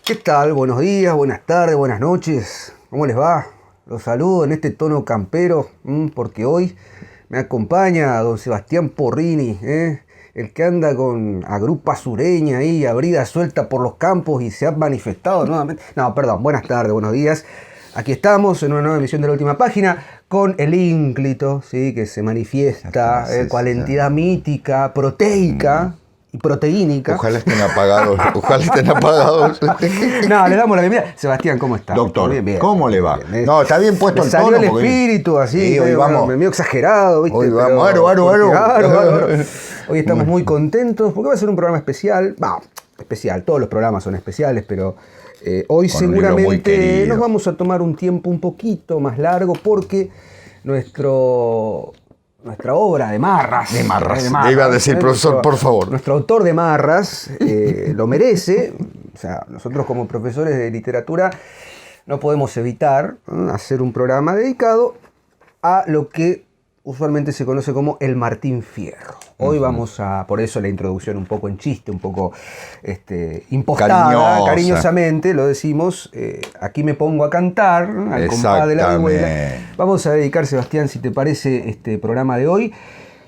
¿Qué tal? Buenos días, buenas tardes, buenas noches. ¿Cómo les va? Los saludo en este tono campero, porque hoy me acompaña don Sebastián Porrini, el que anda con agrupa sureña ahí, abrida suelta por los campos y se ha manifestado nuevamente. No, perdón, buenas tardes, buenos días. Aquí estamos en una nueva emisión de La Última Página con el ínclito, ¿sí? Que se manifiesta cual entidad mítica, proteica. Y proteínica. Ojalá estén apagados. Ojalá estén apagados. No, le damos la bienvenida. Sebastián, ¿cómo está? Doctor, Bien, bien. ¿cómo le va? Bien, no, está bien puesto el tono. Salió el espíritu así, sí, hoy vamos. medio exagerado, ¿viste? Hoy vamos, aro. Hoy estamos muy contentos porque va a ser un programa especial. Especial, todos los programas son especiales, pero hoy con seguramente nos vamos a tomar un tiempo un poquito más largo porque nuestra obra de Marras. De Marras. Iba a decir, profesor, por favor. Nuestro autor de Marras lo merece. O sea, nosotros como profesores de literatura no podemos evitar hacer un programa dedicado a lo que usualmente se conoce como el Martín Fierro. Hoy vamos a, por eso la introducción un poco en chiste, un poco impostada, cariñosamente lo decimos, aquí me pongo a cantar, al compás de la vihuela. Vamos a dedicar, Sebastián, si te parece, este programa de hoy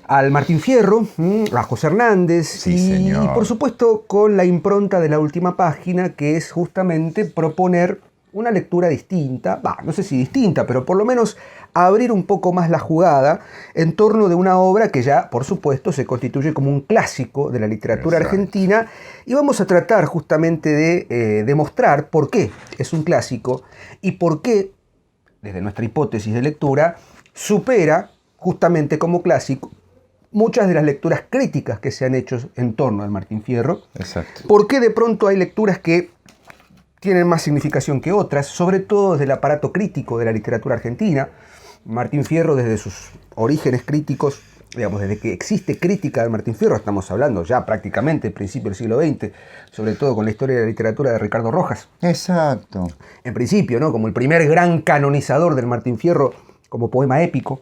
al Martín Fierro, a José Hernández, sí, señor. Y por supuesto con la impronta de La Última Página, que es justamente proponer una lectura distinta, no sé si distinta, pero por lo menos abrir un poco más la jugada en torno de una obra que ya, por supuesto, se constituye como un clásico de la literatura argentina, y vamos a tratar justamente de demostrar por qué es un clásico y por qué, desde nuestra hipótesis de lectura, supera justamente como clásico muchas de las lecturas críticas que se han hecho en torno al Martín Fierro. Exacto. ¿Por qué de pronto hay lecturas que tienen más significación que otras, sobre todo desde el aparato crítico de la literatura argentina? Martín Fierro, desde sus orígenes críticos, digamos, desde que existe crítica de Martín Fierro, estamos hablando ya prácticamente principio del siglo XX, sobre todo con la historia de la literatura de Ricardo Rojas. Exacto. En principio, ¿no? Como el primer gran canonizador del Martín Fierro como poema épico.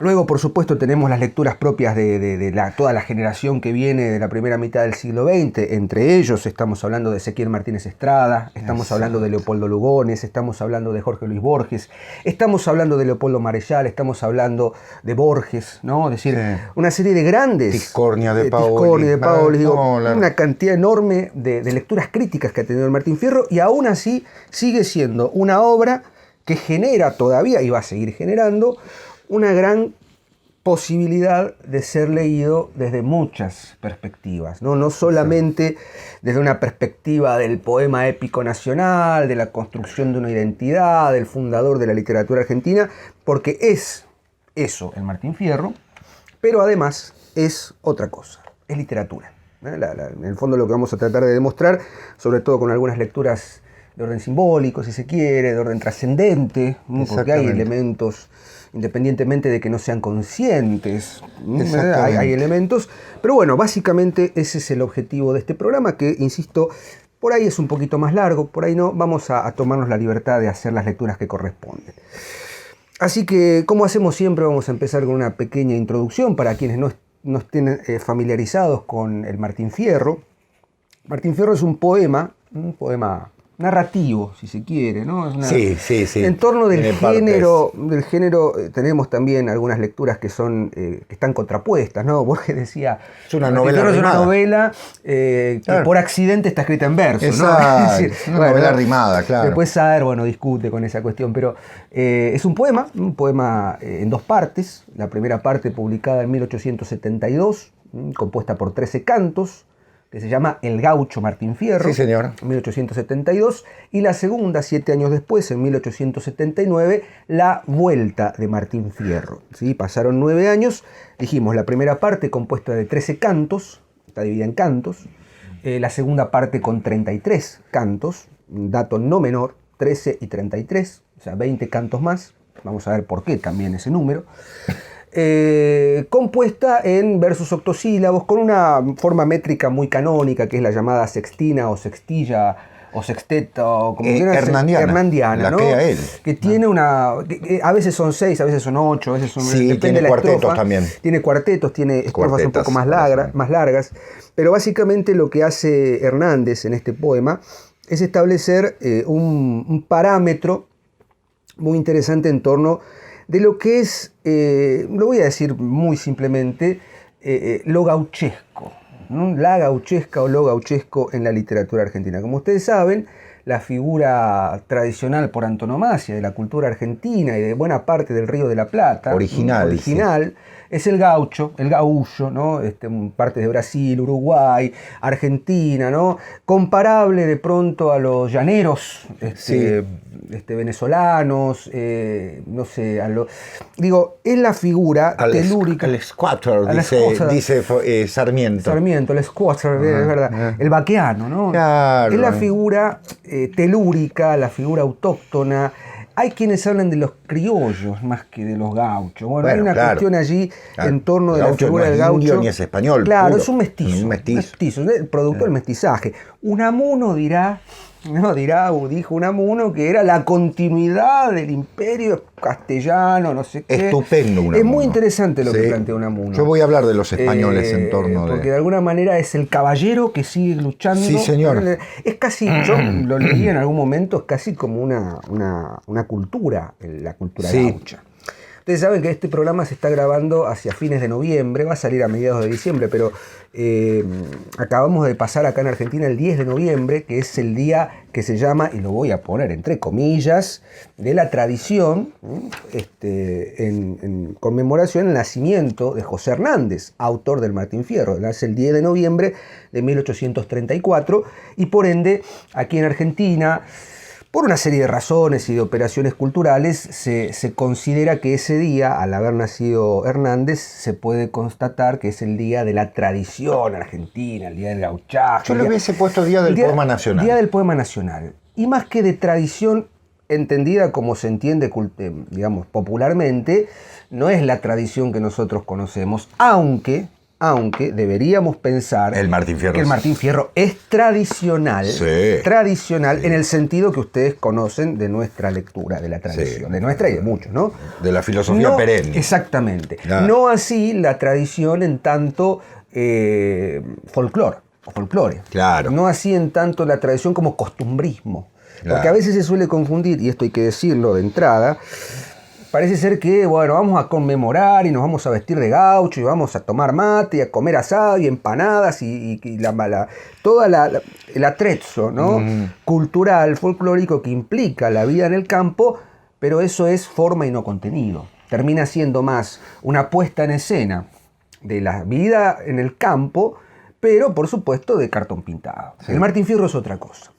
Luego, por supuesto, tenemos las lecturas propias de toda la generación que viene de la primera mitad del siglo XX. Entre ellos estamos hablando de Ezequiel Martínez Estrada, estamos hablando de Leopoldo Lugones, estamos hablando de Jorge Luis Borges, estamos hablando de Leopoldo Marechal, estamos hablando de Borges, ¿no? Es decir, una serie de grandes... Tiscornia de Paoli. Digo, una cantidad enorme de lecturas críticas que ha tenido el Martín Fierro, y aún así sigue siendo una obra que genera todavía, y va a seguir generando, una gran posibilidad de ser leído desde muchas perspectivas, no solamente desde una perspectiva del poema épico nacional, de la construcción de una identidad, del fundador de la literatura argentina, porque es eso el Martín Fierro, pero además es otra cosa, es literatura. En el fondo lo que vamos a tratar de demostrar, sobre todo con algunas lecturas de orden simbólico, si se quiere, de orden trascendente, porque hay elementos, independientemente de que no sean conscientes, hay elementos, pero bueno, básicamente ese es el objetivo de este programa, que, insisto, por ahí es un poquito más largo, por ahí no, vamos a tomarnos la libertad de hacer las lecturas que corresponden. Así que, como hacemos siempre, vamos a empezar con una pequeña introducción para quienes no estén familiarizados con el Martín Fierro. Martín Fierro es un poema narrativo, si se quiere, ¿no? Sí. En torno del género, tenemos también algunas lecturas que están contrapuestas, ¿no? Borges decía, es una novela que por accidente está escrita en verso, exacto, ¿no? Es decir, una novela rimada, claro. Después Saer, discute con esa cuestión, pero es un poema en dos partes. La primera parte publicada en 1872, compuesta por 13 cantos, que se llama El Gaucho Martín Fierro, sí, señor. 1872, y la segunda, 7 años después, en 1879, La Vuelta de Martín Fierro. ¿Sí? Pasaron 9 años, dijimos, la primera parte compuesta de 13 cantos, está dividida en cantos, la segunda parte con 33 cantos, un dato no menor, 13 y 33, o sea, 20 cantos más, vamos a ver por qué también ese número. Compuesta en versos octosílabos con una forma métrica muy canónica, que es la llamada sextina o sextilla o sexteta o como hernandiana, ¿no? Que tiene que a veces son 6, a veces son 8, a veces son... Sí, tiene cuartetos también. Tiene cuartetos, tiene estrofas un poco más largas, pero básicamente lo que hace Hernández en este poema es establecer un parámetro muy interesante en torno de lo que es, lo voy a decir muy simplemente, lo gauchesco, ¿no? La gauchesca o lo gauchesco en la literatura argentina. Como ustedes saben, la figura tradicional por antonomasia de la cultura argentina y de buena parte del Río de la Plata, original, sí, es el gaucho, el gaullo, ¿no? Partes de Brasil, Uruguay, Argentina, ¿no? Comparable de pronto a los llaneros venezolanos, no sé, digo, es la figura telúrica. El squatter, dice Sarmiento. Sarmiento, el squatter, es verdad. El vaqueano, ¿no? Claro. Es la figura telúrica, la figura autóctona. Hay quienes hablan de los criollos más que de los gauchos. Bueno, hay una cuestión allí en torno de la figura del gaucho. Indio, ni es español. Claro, puro. Es un mestizo, el producto del mestizaje. Unamuno dijo Unamuno que era la continuidad del imperio castellano, no sé qué. Estupendo Unamuno. Es muy interesante lo que plantea Unamuno. Yo voy a hablar de los españoles en torno de... Porque de alguna manera es el caballero que sigue luchando. Sí, señor. Es casi, yo lo leí en algún momento, es casi como una cultura, la cultura gaucha. Ustedes saben que este programa se está grabando hacia fines de noviembre, va a salir a mediados de diciembre, pero acabamos de pasar acá en Argentina el 10 de noviembre, que es el día que se llama, y lo voy a poner entre comillas, de la tradición, en conmemoración del nacimiento de José Hernández, autor del Martín Fierro. Nace el 10 de noviembre de 1834 y por ende aquí en Argentina, por una serie de razones y de operaciones culturales, se considera que ese día, al haber nacido Hernández, se puede constatar que es el día de la tradición argentina, el día del gauchaje. Yo le hubiese puesto Día del Poema Nacional. Día del Poema Nacional. Y más que de tradición entendida como se entiende, digamos, popularmente, no es la tradición que nosotros conocemos, aunque deberíamos pensar que el Martín Fierro es tradicional, tradicional en el sentido que ustedes conocen de nuestra lectura, de la tradición, de nuestra y de muchos, ¿no? De la filosofía perenne. Exactamente. Claro. No así la tradición en tanto folclore. Claro. No así en tanto la tradición como costumbrismo. Claro. Porque a veces se suele confundir, y esto hay que decirlo de entrada, parece ser que, bueno, vamos a conmemorar y nos vamos a vestir de gaucho y vamos a tomar mate y a comer asado y empanadas y todo el atrezzo, ¿no? Cultural, folclórico que implica la vida en el campo, pero eso es forma y no contenido. Termina siendo más una puesta en escena de la vida en el campo, pero por supuesto de cartón pintado. Sí. El Martín Fierro es otra cosa.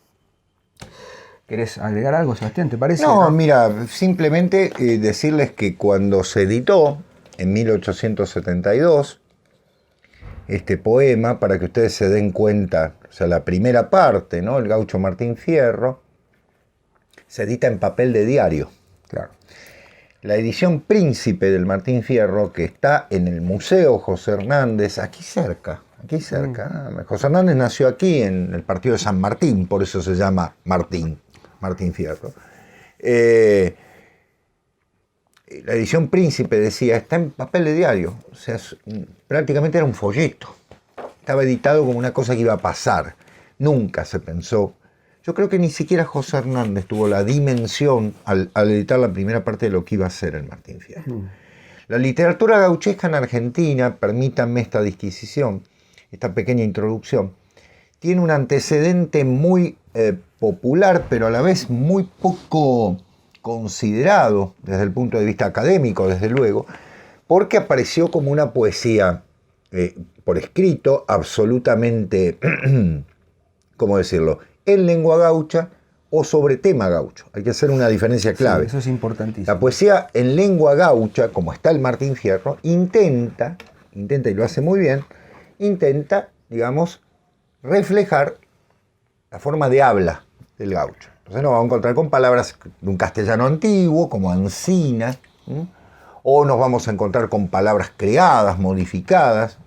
¿Querés agregar algo, Sebastián? ¿Te parece? No, mira, simplemente decirles que cuando se editó, en 1872, este poema, para que ustedes se den cuenta, o sea, la primera parte, ¿no? El gaucho Martín Fierro, se edita en papel de diario. Claro. La edición príncipe del Martín Fierro, que está en el Museo José Hernández, aquí cerca. José Hernández nació aquí, en el partido de San Martín, por eso se llama Martín Fierro. La edición príncipe, decía, está en papel de diario, o sea, prácticamente era un folleto. Estaba editado como una cosa que iba a pasar. Nunca se pensó. Yo creo que ni siquiera José Hernández tuvo la dimensión al editar la primera parte de lo que iba a ser el Martín Fierro. La literatura gauchesca en Argentina, permítanme esta disquisición, esta pequeña introducción, tiene un antecedente muy popular, pero a la vez muy poco considerado desde el punto de vista académico, desde luego, porque apareció como una poesía por escrito absolutamente, ¿cómo decirlo?, en lengua gaucha o sobre tema gaucho. Hay que hacer una diferencia clave. Sí, eso es importantísimo. La poesía en lengua gaucha, como está el Martín Fierro, intenta, y lo hace muy bien, digamos, reflejar la forma de habla del gaucho. Entonces nos vamos a encontrar con palabras de un castellano antiguo, como ancina, o nos vamos a encontrar con palabras creadas, modificadas,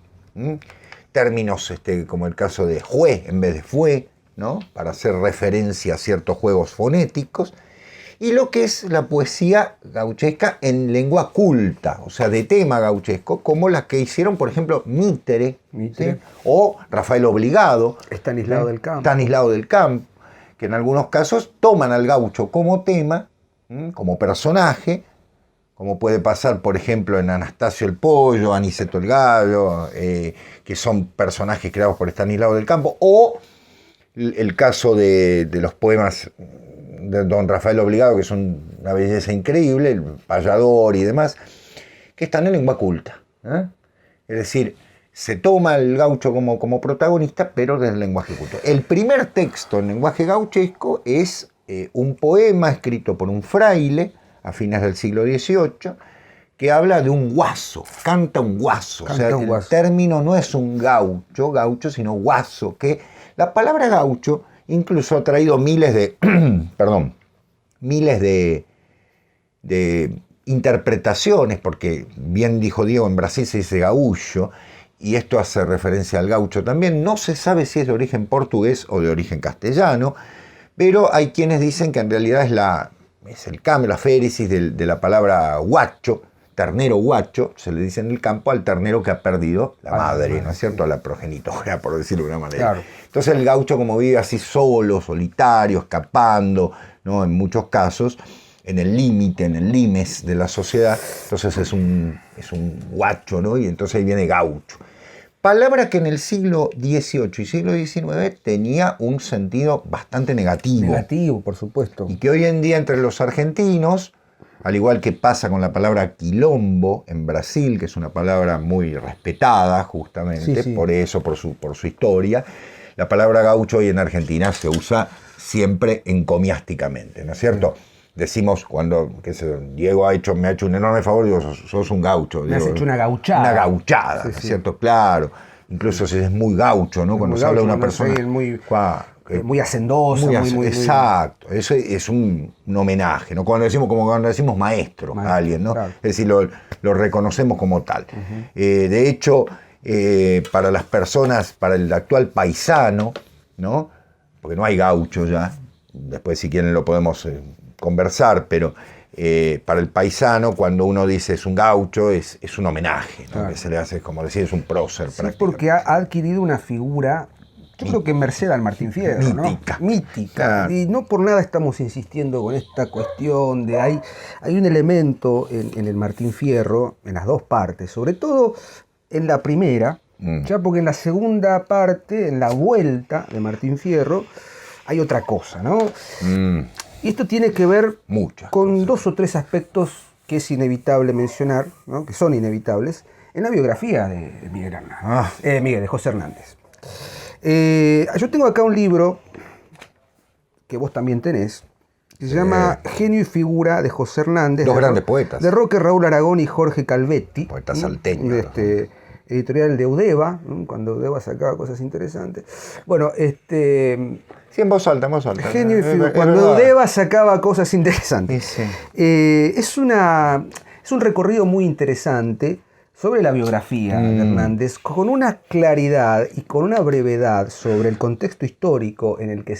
términos como el caso de jue en vez de fue, ¿no? Para hacer referencia a ciertos juegos fonéticos, y lo que es la poesía gauchesca en lengua culta, o sea, de tema gauchesco, como las que hicieron, por ejemplo, Mitre. ¿Sí? O Rafael Obligado, Estanislao del Campo, que en algunos casos toman al gaucho como tema, como personaje, como puede pasar, por ejemplo, en Anastasio el Pollo, Aniceto el Gallo, que son personajes creados por Estanislao del Campo, o el caso de los poemas de don Rafael Obligado, que son una belleza increíble, el payador y demás, que están en lengua culta. Es decir, se toma el gaucho como protagonista, pero desde el lenguaje culto. El primer texto en lenguaje gauchesco es un poema escrito por un fraile a fines del siglo XVIII, que habla de un guaso, canta un guaso. O sea, el término no es un gaucho, sino guaso, que la palabra gaucho incluso ha traído miles de, miles de interpretaciones, porque bien dijo Diego, en Brasil se dice gaúcho, y esto hace referencia al gaucho también. No se sabe si es de origen portugués o de origen castellano, pero hay quienes dicen que en realidad es el cambio, la féresis de la palabra guacho, ternero guacho, se le dice en el campo al ternero que ha perdido la madre, ¿no es cierto?, a la progenitora, por decirlo de una manera. Claro. Entonces el gaucho, como vive así solo, solitario, escapando, ¿no?, en muchos casos, en el límite, en el limes de la sociedad, entonces es un guacho, ¿no?, y entonces ahí viene gaucho. Palabra que en el siglo XVIII y siglo XIX tenía un sentido bastante negativo. Negativo, por supuesto. Y que hoy en día entre los argentinos, al igual que pasa con la palabra quilombo en Brasil, que es una palabra muy respetada justamente, por eso, por su historia, la palabra gaucho hoy en Argentina se usa siempre encomiásticamente, ¿no es cierto? Decimos cuando, qué sé, Diego me ha hecho un enorme favor, digo, sos un gaucho. Me has hecho una gauchada. Una gauchada, ¿no es cierto? Claro. Incluso si es muy gaucho, ¿no? Cuando se habla de una persona... Muy hacendosa. Exacto. Eso es un homenaje, ¿no? Cuando decimos maestro a alguien, ¿no? Claro. Es decir, lo reconocemos como tal. De hecho, para las personas, para el actual paisano, ¿no? Porque no hay gaucho ya, después si quieren lo podemos... conversar, pero para el paisano, cuando uno dice es un gaucho, es un homenaje, ¿no? Claro. Que se le hace, como decir, es un prócer. Sí, porque ha adquirido una figura, yo creo que merced al Martín Fierro, mítica. ¿no? Mítica. Claro. Y no por nada estamos insistiendo con esta cuestión de hay un elemento en el Martín Fierro, en las dos partes, sobre todo en la primera, ya porque en la segunda parte, en la vuelta de Martín Fierro, hay otra cosa, ¿no? Y esto tiene que ver con dos o tres aspectos que es inevitable mencionar, ¿no?, que son inevitables, en la biografía de de José Hernández. Yo tengo acá un libro que vos también tenés, que se llama Genio y figura de José Hernández. Dos grandes poetas. De Roque Raúl Aragón y Jorge Calvetti. Poetas salteños. Editorial de Eudeva, ¿no?, cuando Eudeva sacaba cosas interesantes. Bueno, Sí, en voz alta. Genio y figura. Cuando Eudeva sacaba cosas interesantes. Sí. Es un recorrido muy interesante sobre la biografía de Hernández, con una claridad y con una brevedad sobre el contexto histórico en el que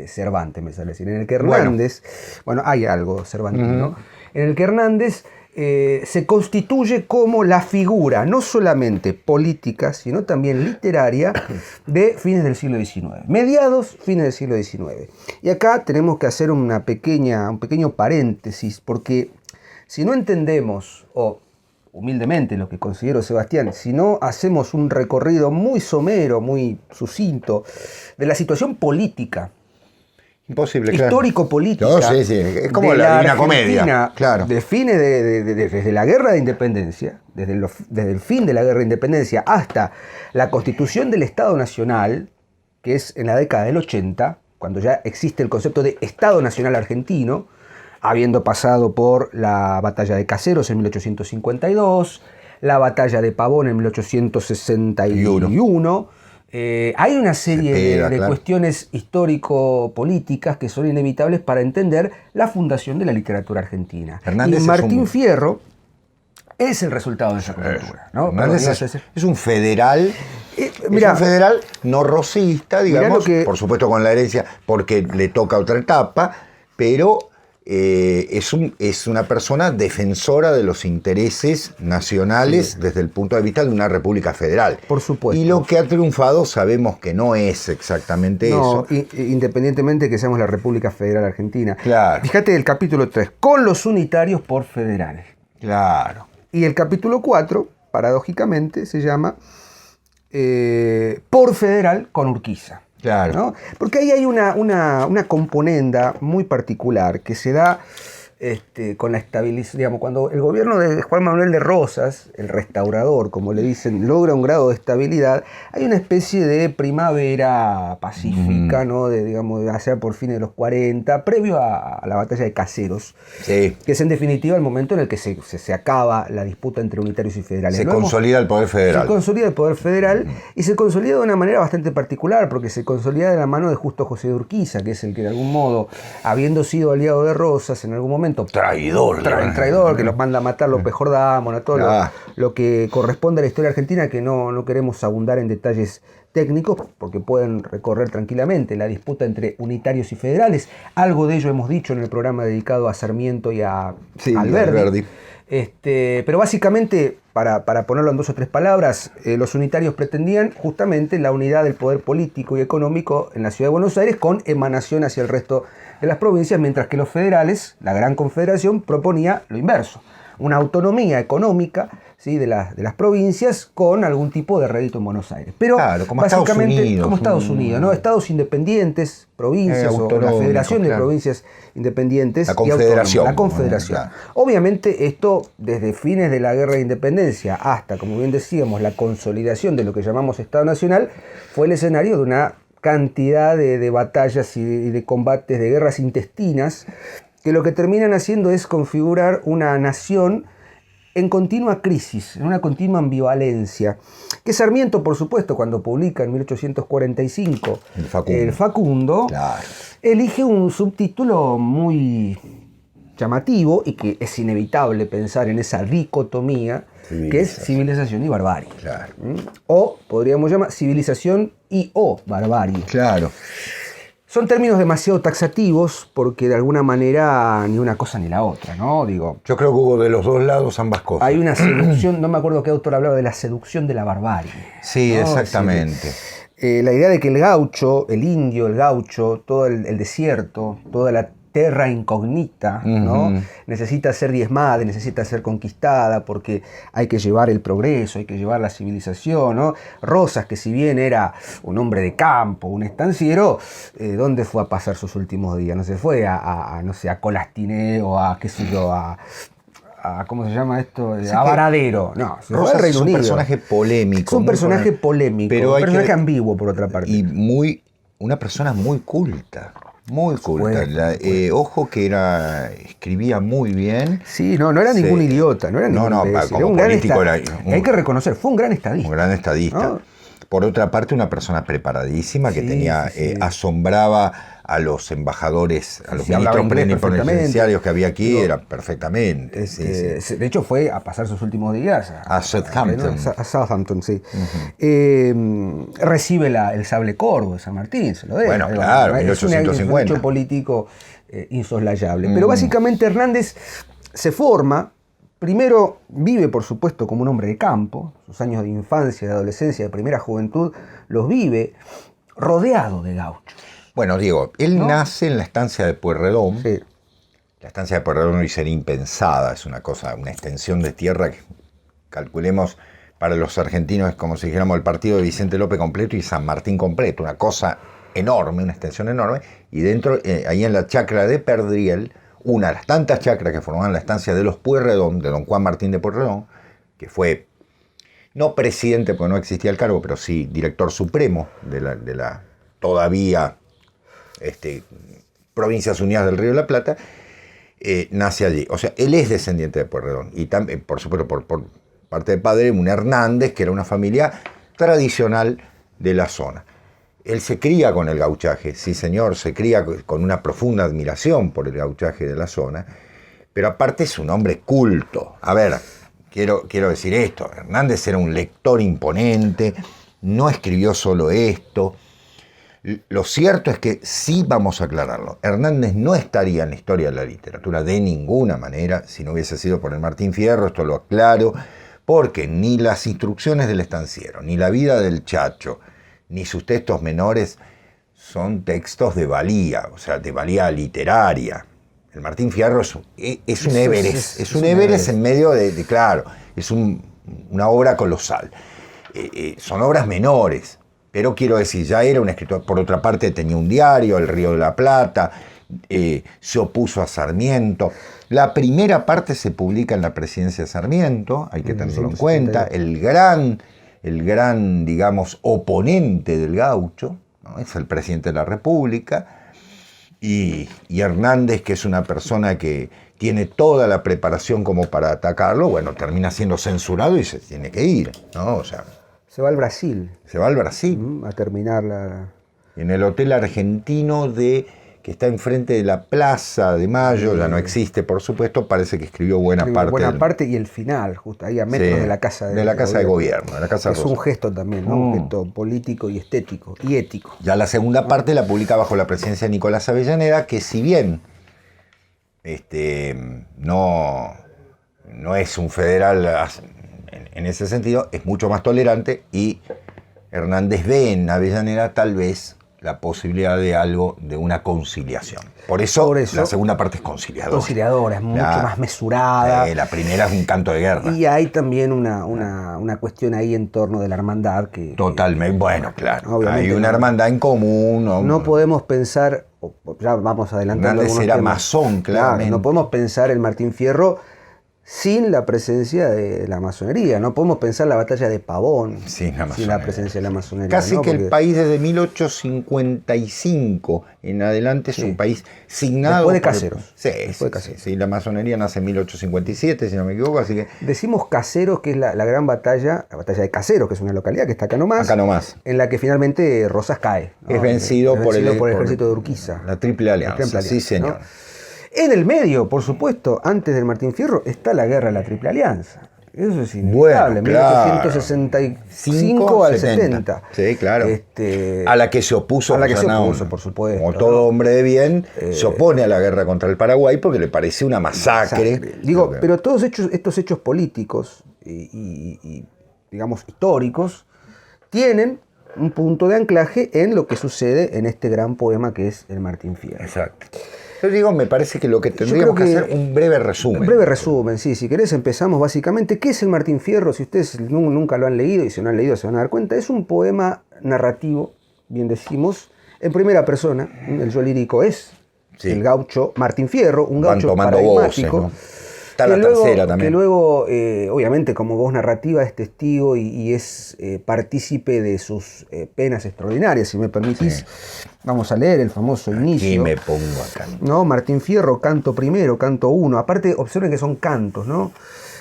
Cervantes, me sale decir, en el que Hernández, bueno hay algo cervantino, en el que Hernández se constituye como la figura, no solamente política, sino también literaria, de fines del siglo XIX. Mediados, fines del siglo XIX. Y acá tenemos que hacer un pequeño paréntesis, porque si no entendemos, o humildemente lo que considero Sebastián, si no hacemos un recorrido muy somero, muy sucinto, de la situación política, imposible, histórico-política, no, sí, es como la Divina Comedia, claro. Desde la Guerra de Independencia, desde el fin de la Guerra de Independencia hasta la constitución del Estado Nacional, que es en la década del 80, cuando ya existe el concepto de Estado Nacional Argentino, habiendo pasado por la batalla de Caseros en 1852, la batalla de Pavón en 1861. Hay una serie de cuestiones histórico-políticas que son inevitables para entender la fundación de la literatura argentina. Hernández y Martín Fierro es el resultado de esa cultura, ¿no? Hernández es un federal. Es un federal no rosista, digamos, por supuesto con la herencia, porque le toca otra etapa, pero es una persona defensora de los intereses nacionales desde el punto de vista de una república federal. Por supuesto. Y lo que ha triunfado sabemos que no es exactamente eso. Independientemente de que seamos la República Federal Argentina. Claro. Fíjate el capítulo 3, con los unitarios por federales. Claro. Y el capítulo 4, paradójicamente, se llama por federal con Urquiza. Claro. ¿No? Porque ahí hay una componenda muy particular que se da con la estabilización, digamos, cuando el gobierno de Juan Manuel de Rosas, el restaurador, como le dicen, logra un grado de estabilidad, hay una especie de primavera pacífica, ¿no? Digamos, hacia por fines de los 40, previo a la batalla de Caseros, sí, que es en definitiva el momento en el que se acaba la disputa entre unitarios y federales. Se consolida el poder federal. Se consolida el poder federal y se consolida de una manera bastante particular, porque se consolida de la mano de Justo José de Urquiza, que es el que de algún modo, habiendo sido aliado de Rosas en algún momento, traidor, que los manda a matar López Jordán, todo lo que corresponde a la historia argentina, que no queremos abundar en detalles técnicos, porque pueden recorrer tranquilamente la disputa entre unitarios y federales. Algo de ello hemos dicho en el programa dedicado a Sarmiento y a Alberdi. Pero básicamente, para ponerlo en 2 o 3 palabras, los unitarios pretendían justamente la unidad del poder político y económico en la ciudad de Buenos Aires, con emanación hacia el resto de las provincias, mientras que los federales, la Gran Confederación, proponía lo inverso: una autonomía económica, ¿sí?, de las provincias, con algún tipo de rédito en Buenos Aires. Pero claro, como básicamente como Estados Unidos, ¿no? Estados independientes, provincias, o la Federación de Provincias Independientes la Confederación, y la Confederación. Claro. Obviamente esto, desde fines de la Guerra de Independencia hasta, como bien decíamos, la consolidación de lo que llamamos Estado Nacional, fue el escenario de una cantidad de batallas y de combates, de guerras intestinas, que lo que terminan haciendo es configurar una nación en continua crisis, en una continua ambivalencia. Que Sarmiento, por supuesto, cuando publica en 1845 el Facundo, claro, elige un subtítulo muy llamativo y que es inevitable pensar en esa dicotomía que es civilización y barbarie. Claro. O podríamos llamar civilización y o barbarie. Claro. Son términos demasiado taxativos porque de alguna manera ni una cosa ni la otra, ¿no? Digo, yo creo que hubo de los dos lados ambas cosas. Hay una seducción, no me acuerdo qué autor hablaba de la seducción de la barbarie. Sí, ¿no? Exactamente. La idea de que el gaucho, el indio, el gaucho, todo el desierto, toda la terra incognita, ¿no? Necesita ser diezmada, necesita ser conquistada, porque hay que llevar el progreso, hay que llevar la civilización, ¿no? Rosas, que si bien era un hombre de campo, un estanciero, ¿dónde fue a pasar sus últimos días? No se fue no sé, a Colastiné o a, qué sé yo, a ¿cómo se llama esto? A Varadero. No, Rosas es un personaje polémico. Es un personaje polémico, pero un personaje ambiguo, por otra parte. Y una persona muy culta. Muy culta. Ojo que escribía muy bien. Sí, no era ningún idiota, no era ningún imbécil. Como político era hay que reconocer, fue un gran estadista. Un gran estadista. ¿No? Por otra parte, una persona preparadísima que asombraba a los embajadores, a los ministros plenipotenciarios que había aquí, era perfectamente. De hecho, fue a pasar sus últimos días a Southampton. A Southampton, sí. Recibe el sable corvo de San Martín, se lo debe. Bueno, claro, 1850. Es un hecho político insoslayable. Pero básicamente Hernández se forma. Primero vive, por supuesto, como un hombre de campo. Sus años de infancia, de adolescencia, de primera juventud, los vive rodeado de gauchos. Bueno, Diego, él nace en la estancia de Pueyrredón. Sí. La estancia de Pueyrredón hoy sería impensada, es una extensión de tierra que, calculemos, para los argentinos es como si dijéramos el partido de Vicente López completo y San Martín completo, una cosa enorme, una extensión enorme. Y dentro, ahí en la chacra de Perdriel, una de las tantas chacras que formaban la estancia de los Pueyrredón, de don Juan Martín de Pueyrredón, que fue, no presidente porque no existía el cargo, pero sí director supremo de la todavía Provincias Unidas del Río de la Plata, nace allí. O sea, él es descendiente de Pueyrredón. Y también, por supuesto, por parte de padre, un Hernández, que era una familia tradicional de la zona. Él se cría con el gauchaje, sí señor, se cría con una profunda admiración por el gauchaje de la zona, pero aparte es un hombre culto. A ver, quiero decir esto, Hernández era un lector imponente, no escribió solo esto, Lo cierto es que sí vamos a aclararlo. Hernández no estaría en la historia de la literatura de ninguna manera si no hubiese sido por el Martín Fierro, esto lo aclaro, porque ni las instrucciones del estanciero, ni la vida del Chacho, ni sus textos menores son textos de valía, o sea, de valía literaria. El Martín Fierro es un Everest, es un Everest en medio claro, es una obra colosal. Son obras menores. Pero quiero decir, ya era un escritor, por otra parte tenía un diario, El Río de la Plata, se opuso a Sarmiento. La primera parte se publica en la presidencia de Sarmiento, hay que tenerlo en cuenta. El gran, digamos, oponente del gaucho, ¿no? Es el presidente de la República. Y Hernández, que es una persona que tiene toda la preparación como para atacarlo, bueno, termina siendo censurado y se tiene que ir, ¿no? O sea, se va al Brasil. Se va al Brasil. A terminar la... En el Hotel Argentino que está enfrente de la Plaza de Mayo, ya no existe, por supuesto, parece que escribió buena parte. Y el final, justo ahí a metros de la Casa de Gobierno. De la Casa es un gesto también, ¿no? Un gesto político y estético y ético. Ya la segunda parte la publica bajo la presidencia de Nicolás Avellaneda, que si bien no es un federal en ese sentido, es mucho más tolerante, y Hernández ve en Avellaneda tal vez la posibilidad de algo, de una conciliación. Por eso la segunda parte es conciliadora. Conciliadora, es mucho más mesurada. La primera es un canto de guerra. Y hay también una cuestión ahí en torno de la hermandad que... Totalmente, bueno, claro. Hay una hermandad en común. No podemos pensar, ya vamos adelantando Hernández era masón, claramente. No podemos pensar el Martín Fierro sin la presencia de la masonería. No podemos pensar la batalla de Pavón sin la presencia de la masonería. Casi que el país desde 1855 en adelante es un país signado... Después de Caseros. Sí, la masonería nace en 1857, si no me equivoco, así que... Decimos Caseros, que es la gran batalla, la batalla de Caseros, que es una localidad que está acá nomás. En la que finalmente Rosas cae, ¿no? Es vencido por el ejército de Urquiza. La Triple Alianza, sí señor. ¿No? En el medio, por supuesto, antes del Martín Fierro, está la guerra de la Triple Alianza. Eso es inevitable, bueno, 1865 al 70. Sí, claro. A la que se opuso. Por supuesto. Como todo hombre de bien, se opone a la guerra contra el Paraguay porque le parece una masacre. Pero todos estos hechos políticos y digamos, históricos, tienen un punto de anclaje en lo que sucede en este gran poema que es el Martín Fierro. Exacto. Yo me parece que lo que tendríamos que hacer un breve resumen. Un breve resumen, sí. Si querés empezamos básicamente. ¿Qué es el Martín Fierro? Si ustedes nunca lo han leído, y si no han leído se van a dar cuenta, es un poema narrativo, bien decimos, en primera persona. El yo lírico es el gaucho Martín Fierro, un gaucho paradigmático. Voces, ¿no? Está la tercera también. Que luego, obviamente, como voz narrativa es testigo y es partícipe de sus penas extraordinarias. Si me permitís, vamos a leer el famoso inicio. Aquí me pongo acá. ¿No? Martín Fierro, canto primero, canto 1. Aparte, observen que son cantos, ¿no?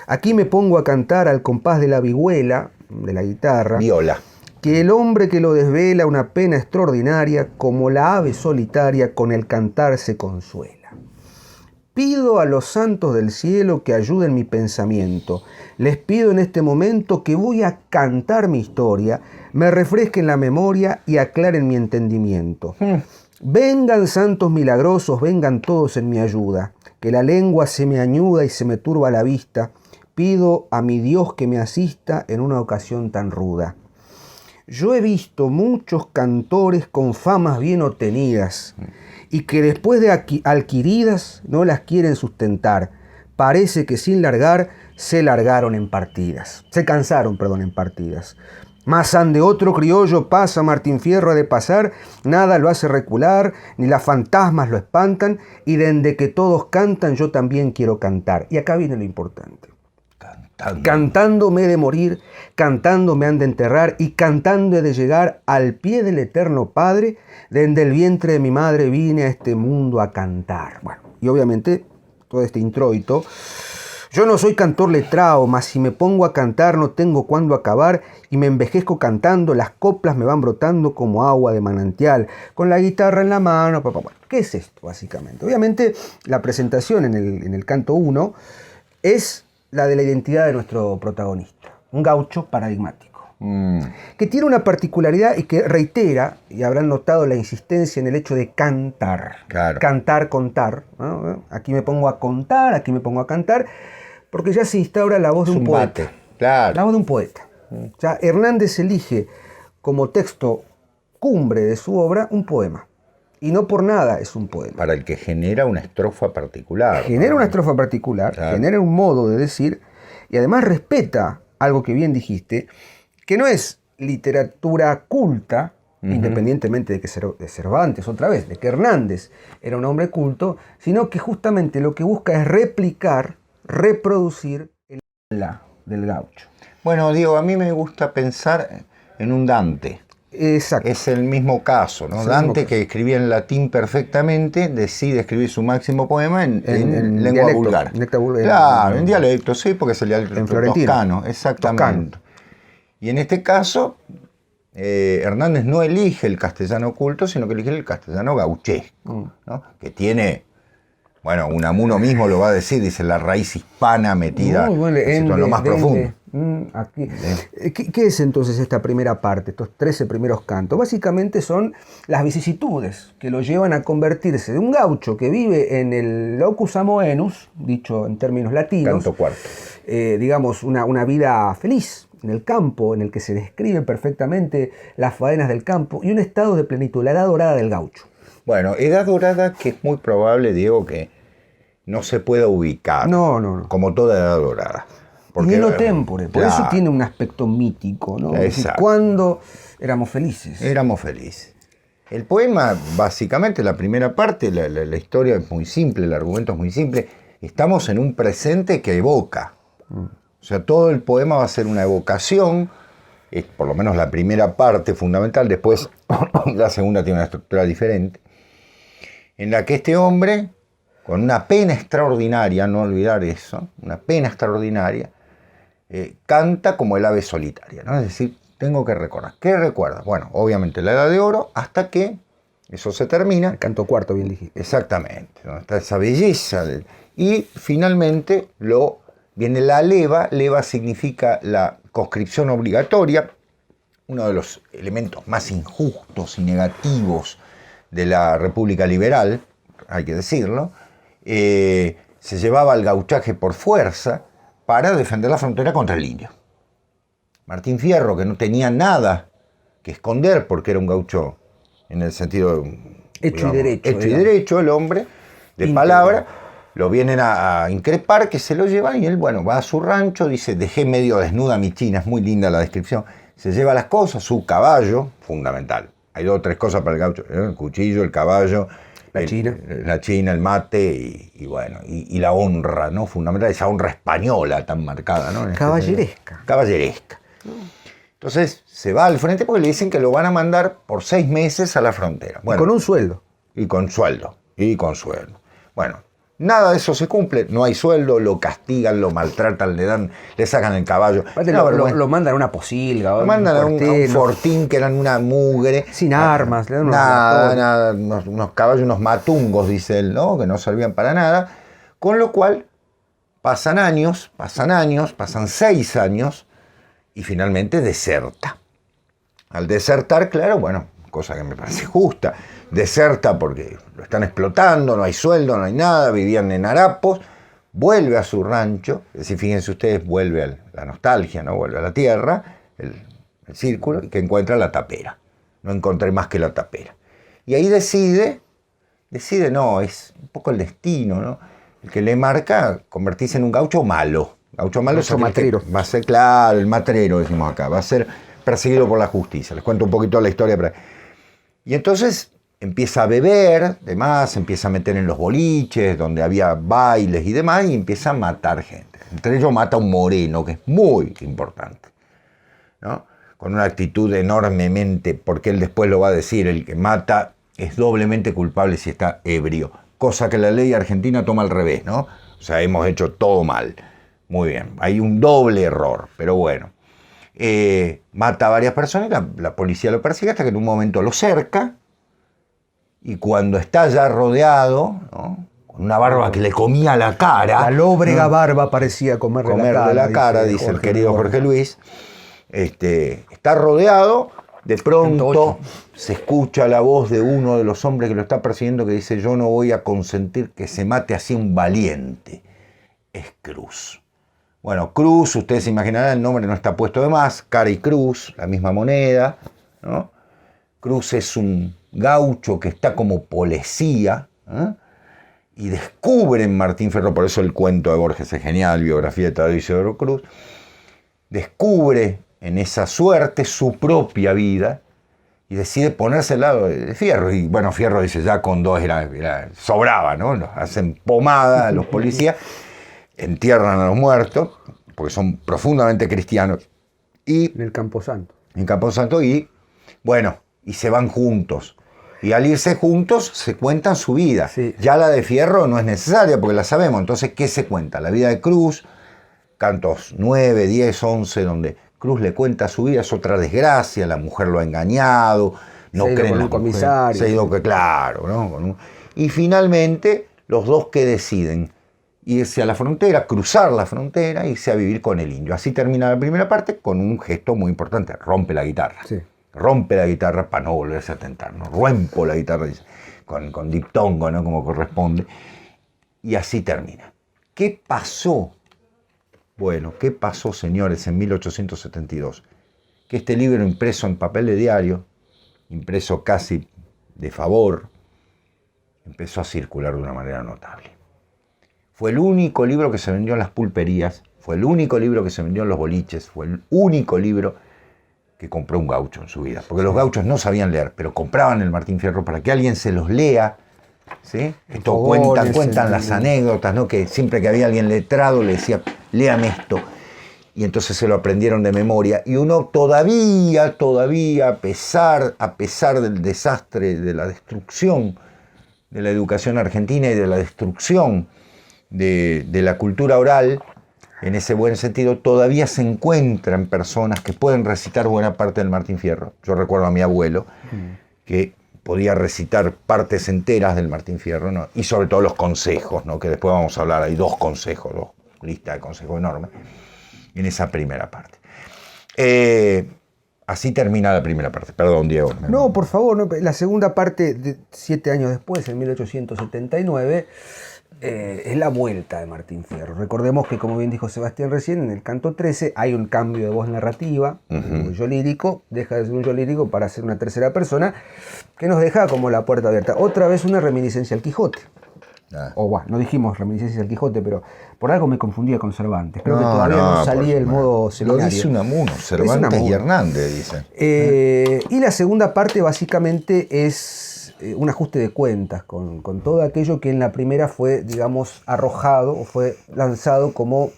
Aquí me pongo a cantar al compás de la vihuela, de la guitarra. Viola. Que el hombre que lo desvela una pena extraordinaria, como la ave solitaria con el cantar se consuela. Pido a los santos del cielo que ayuden mi pensamiento. Les pido en este momento que voy a cantar mi historia, me refresquen la memoria y aclaren mi entendimiento. Vengan santos milagrosos, vengan todos en mi ayuda, que la lengua se me añuda y se me turba la vista. Pido a mi Dios que me asista en una ocasión tan ruda. Yo he visto muchos cantores con famas bien obtenidas y que después de adquiridas no las quieren sustentar. Parece que sin largar se cansaron en partidas. Mas ande otro criollo pasa, Martín Fierro ha de pasar, nada lo hace recular, ni las fantasmas lo espantan, y dende que todos cantan yo también quiero cantar. Y acá viene lo importante. Cantando me he de morir, cantando me han de enterrar y cantando he de llegar al pie del eterno Padre, desde el vientre de mi madre vine a este mundo a cantar. Bueno, y obviamente todo este introito. Yo no soy cantor letrado, mas si me pongo a cantar no tengo cuándo acabar y me envejezco cantando, las coplas me van brotando como agua de manantial, con la guitarra en la mano. Bueno, ¿qué es esto básicamente? Obviamente la presentación en el canto 1 es la de la identidad de nuestro protagonista, un gaucho paradigmático. que tiene una particularidad y que reitera, y habrán notado la insistencia en el hecho de cantar. Claro. Cantar, contar, ¿no? Aquí me pongo a contar, aquí me pongo a cantar, porque ya se instaura la voz de un poeta. Claro. La voz de un poeta. Ya Hernández elige como texto cumbre de su obra un poema. Y no por nada es un poema. Para el que genera una estrofa particular. Genera una estrofa particular, Claro. genera un modo de decir, y además respeta algo que bien dijiste, que no es literatura culta, independientemente de que de Cervantes, otra vez, de que Hernández era un hombre culto, sino que justamente lo que busca es replicar, reproducir el habla del gaucho. Bueno, Diego, a mí me gusta pensar en un Dante. Exacto. Es el mismo caso, ¿no? Es el Dante, mismo caso. que escribía en latín perfectamente, decide escribir su máximo poema en lengua dialecto, vulgar. en Claro, en dialecto, sí, porque es el dialecto en florentino. toscano, exactamente. Y en este caso, Hernández no elige el castellano culto, sino que elige el castellano gauchesco, ¿no? Que tiene, bueno, Unamuno mismo lo va a decir, dice la raíz hispana metida en lo más profundo. Aquí. ¿Qué es entonces esta primera parte, estos 13 primeros cantos? Básicamente son las vicisitudes que lo llevan a convertirse de un gaucho que vive en el locus amoenus, dicho en términos latinos, Canto cuarto. digamos, una vida feliz en el campo, en el que se describen perfectamente las faenas del campo y un estado de plenitud, la edad dorada del gaucho. Bueno, edad dorada que es muy probable, Diego, que no se pueda ubicar. No. Como toda edad dorada. Porque no tempore, por claro, eso tiene un aspecto mítico, ¿no? Es decir, Exacto. cuando éramos felices. Éramos felices. El poema, básicamente, la primera parte, la historia es muy simple, el argumento es muy simple. Estamos en un presente que evoca. O sea, todo el poema va a ser una evocación, por lo menos la primera parte fundamental, después la segunda tiene una estructura diferente, en la que este hombre, con una pena extraordinaria, no olvidar eso, una pena extraordinaria, canta como el ave solitaria, ¿no? Es decir, tengo que recordar. ¿Qué recuerda? Bueno, obviamente la edad de oro, hasta que eso se termina. El canto cuarto, bien dijiste. Exactamente, donde está esa belleza. Y finalmente viene la leva. Leva significa la conscripción obligatoria, uno de los elementos más injustos y negativos de la República Liberal, hay que decirlo. Se llevaba al gauchaje por fuerza para defender la frontera contra el indio. Martín Fierro, que no tenía nada que esconder porque era un gaucho en el sentido hecho y derecho. Hecho y derecho, el hombre de palabra, lo vienen a increpar, que se lo llevan y él, bueno, va a su rancho, dice, dejé medio desnuda a mi china, es muy linda la descripción, se lleva las cosas, su caballo, fundamental. Hay 2 o 3 cosas para el gaucho, el cuchillo, el caballo, la china, el mate y bueno, y la honra, ¿no? Fundamental, esa honra española tan marcada, ¿no? Caballeresca. Caballeresca. Entonces se va al frente porque le dicen que lo van a mandar por 6 meses a la frontera. Bueno, y con un sueldo. Y con sueldo. Bueno, nada de eso se cumple, no hay sueldo, lo castigan, lo maltratan, le sacan el caballo. Lo mandan a una posilga. Lo mandan a un fortín que eran una mugre. Sin armas, le dan unos caballos, unos matungos, dice él, ¿no? Que no servían para nada. Con lo cual, pasan 6 años, y finalmente deserta. Al desertar, claro, bueno, cosa que me parece justa, deserta porque lo están explotando, no hay sueldo, no hay nada, vivían en harapos, vuelve a su rancho, es decir, fíjense ustedes, vuelve a la nostalgia, ¿no? Vuelve a la tierra, el círculo, y que encuentra la tapera. No encontré más que la tapera. Y ahí decide, no, es un poco el destino, ¿no? El que le marca convertirse en un gaucho malo. Gaucho malo es el matrero. Va a ser, claro, el matrero, decimos acá, va a ser perseguido por la justicia. Les cuento un poquito la historia. Y entonces empieza a beber, demás, empieza a meter en los boliches, donde había bailes y demás, y empieza a matar gente. Entre ellos mata a un moreno, que es muy importante, ¿no? Con una actitud enormemente, porque él después lo va a decir, el que mata es doblemente culpable si está ebrio, cosa que la ley argentina toma al revés, ¿no? O sea, hemos hecho todo mal. Muy bien, hay un doble error, pero bueno. Mata a varias personas y la policía lo persigue hasta que en un momento lo cerca, y cuando está ya rodeado, ¿no? Con una barba que le comía la cara. La lóbrega barba parecía comerle la cara, dice el querido Jorge Luis. Está rodeado, de pronto 108. se escucha la voz de uno de los hombres que lo está persiguiendo que dice: yo no voy a consentir que se mate así un valiente. Es Cruz. Bueno, Cruz, ustedes se imaginarán, el nombre no está puesto de más, cara y cruz, la misma moneda, ¿no? Cruz es un gaucho que está como policía, ¿eh? Y descubre en Martín Fierro, por eso el cuento de Borges es genial, biografía de Tadeo Isidoro Cruz, descubre en esa suerte su propia vida y decide ponerse al lado de Fierro. Y bueno, Fierro dice, ya con dos sobraba, ¿no? Los hacen pomada a los policías, entierran a los muertos, porque son profundamente cristianos. Y En el Camposanto. en Camposanto, y bueno, y se van juntos. Y al irse juntos se cuentan su vida. Sí. Ya la de Fierro no es necesaria porque la sabemos. Entonces, ¿qué se cuenta? La vida de Cruz, cantos 9, 10, 11, donde Cruz le cuenta su vida, es otra desgracia, la mujer lo ha engañado, no Se ha ido creen con las un comisario. mujeres, se ha ido claro, ¿no? Y finalmente, los dos que deciden irse a la frontera, cruzar la frontera, irse a vivir con el indio. Así termina la primera parte con un gesto muy importante, rompe la guitarra. Sí. Rompe la guitarra para no volverse a tentar, ¿no? Rompo la guitarra, dice, con diptongo, ¿no? Como corresponde. Y así termina. ¿Qué pasó? Bueno, ¿qué pasó, señores, en 1872? Que este libro impreso en papel de diario, impreso casi de favor, empezó a circular de una manera notable. Fue el único libro que se vendió en las pulperías, fue el único libro que se vendió en los boliches, fue el único libro que compró un gaucho en su vida. Porque los gauchos no sabían leer, pero compraban el Martín Fierro para que alguien se los lea. ¿Sí? Esto cuentan las anécdotas, ¿no? Que siempre que había alguien letrado le decía, léame esto. Y entonces se lo aprendieron de memoria. Y uno todavía, a pesar del desastre, de la destrucción de la educación argentina y de la destrucción de la cultura oral, en ese buen sentido, todavía se encuentran personas que pueden recitar buena parte del Martín Fierro. Yo recuerdo a mi abuelo, que podía recitar partes enteras del Martín Fierro, ¿no? Y sobre todo los consejos, ¿no? Que después vamos a hablar, hay dos listas de consejos enormes, en esa primera parte. Así termina la primera parte. Perdón, Diego. No, por favor, no. La segunda parte, 7 años después, en 1879, es la vuelta de Martín Fierro. Recordemos que, como bien dijo Sebastián recién, en el canto 13 hay un cambio de voz narrativa, un yo lírico, deja de ser un yo lírico para ser una tercera persona, que nos deja como la puerta abierta. Otra vez una reminiscencia al Quijote. O bueno, no dijimos reminiscencia al Quijote, pero por algo me confundía con Cervantes. Creo que todavía no salí del modo seminario. Lo dice Unamuno, Cervantes y Hernández, dicen. Y la segunda parte básicamente es un ajuste de cuentas con todo aquello que en la primera fue, digamos, arrojado o fue lanzado como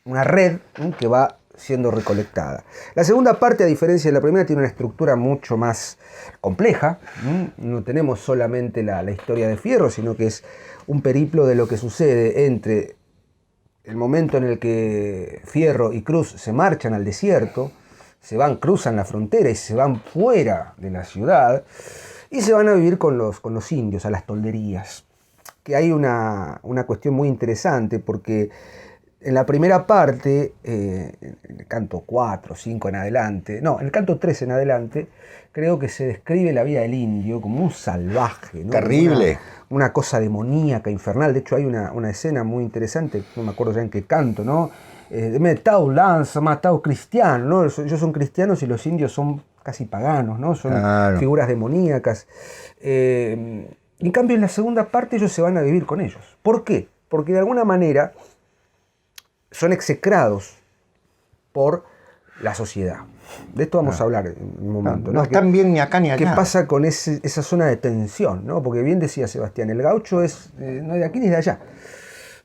una red, ¿no? Que va siendo recolectada. La segunda parte, a diferencia de la primera, tiene una estructura mucho más compleja. No tenemos solamente la historia de Fierro, sino que es un periplo de lo que sucede entre el momento en el que Fierro y Cruz se marchan al desierto, cruzan la frontera y se van fuera de la ciudad, y se van a vivir con los indios, a las tolderías. Que hay una cuestión muy interesante, porque en la primera parte, en el canto 4, 5 en adelante, no, en el canto 3 en adelante, creo que se describe la vida del indio como un salvaje, ¿no? Terrible. Una cosa demoníaca, infernal. De hecho, hay una escena muy interesante, no me acuerdo ya en qué canto, ¿no? Metau lanza, matau cristiano, ¿no? Ellos son cristianos y los indios son casi paganos, ¿no? Son figuras demoníacas. En cambio, en la segunda parte ellos se van a vivir con ellos. ¿Por qué? Porque de alguna manera son execrados por la sociedad. De esto vamos a hablar en un momento. No están bien ni acá ni allá. ¿Qué pasa con esa zona de tensión, ¿no? Porque bien decía Sebastián, el gaucho no es de aquí ni de allá.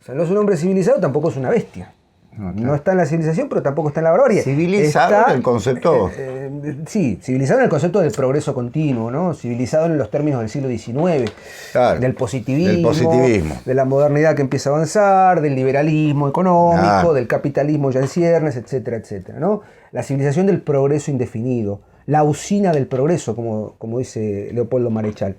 O sea, no es un hombre civilizado, tampoco es una bestia. No está en la civilización, pero tampoco está en la barbarie. Civilizado en el concepto. Sí, civilizado en el concepto del progreso continuo, ¿no? Civilizado en los términos del siglo XIX, claro, del positivismo, de la modernidad que empieza a avanzar, del liberalismo económico, del capitalismo ya en ciernes, etcétera, etcétera, ¿no? La civilización del progreso indefinido, la usina del progreso, como dice Leopoldo Marechal.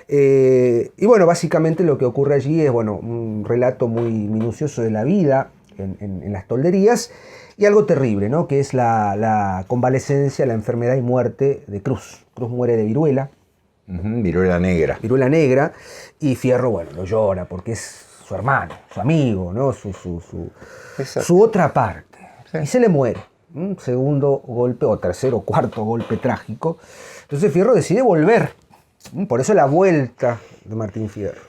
Y bueno, básicamente lo que ocurre allí es, bueno, un relato muy minucioso de la vida en las tolderías, y algo terrible, ¿no? Que es la convalecencia, la enfermedad y muerte de Cruz. Cruz muere de viruela. Viruela negra. Viruela negra, y Fierro, bueno, lo llora porque es su hermano, su amigo, ¿no? Su otra parte. Sí. Y se le muere. Un segundo golpe, o tercero, cuarto golpe trágico. Entonces Fierro decide volver. Por eso la vuelta de Martín Fierro.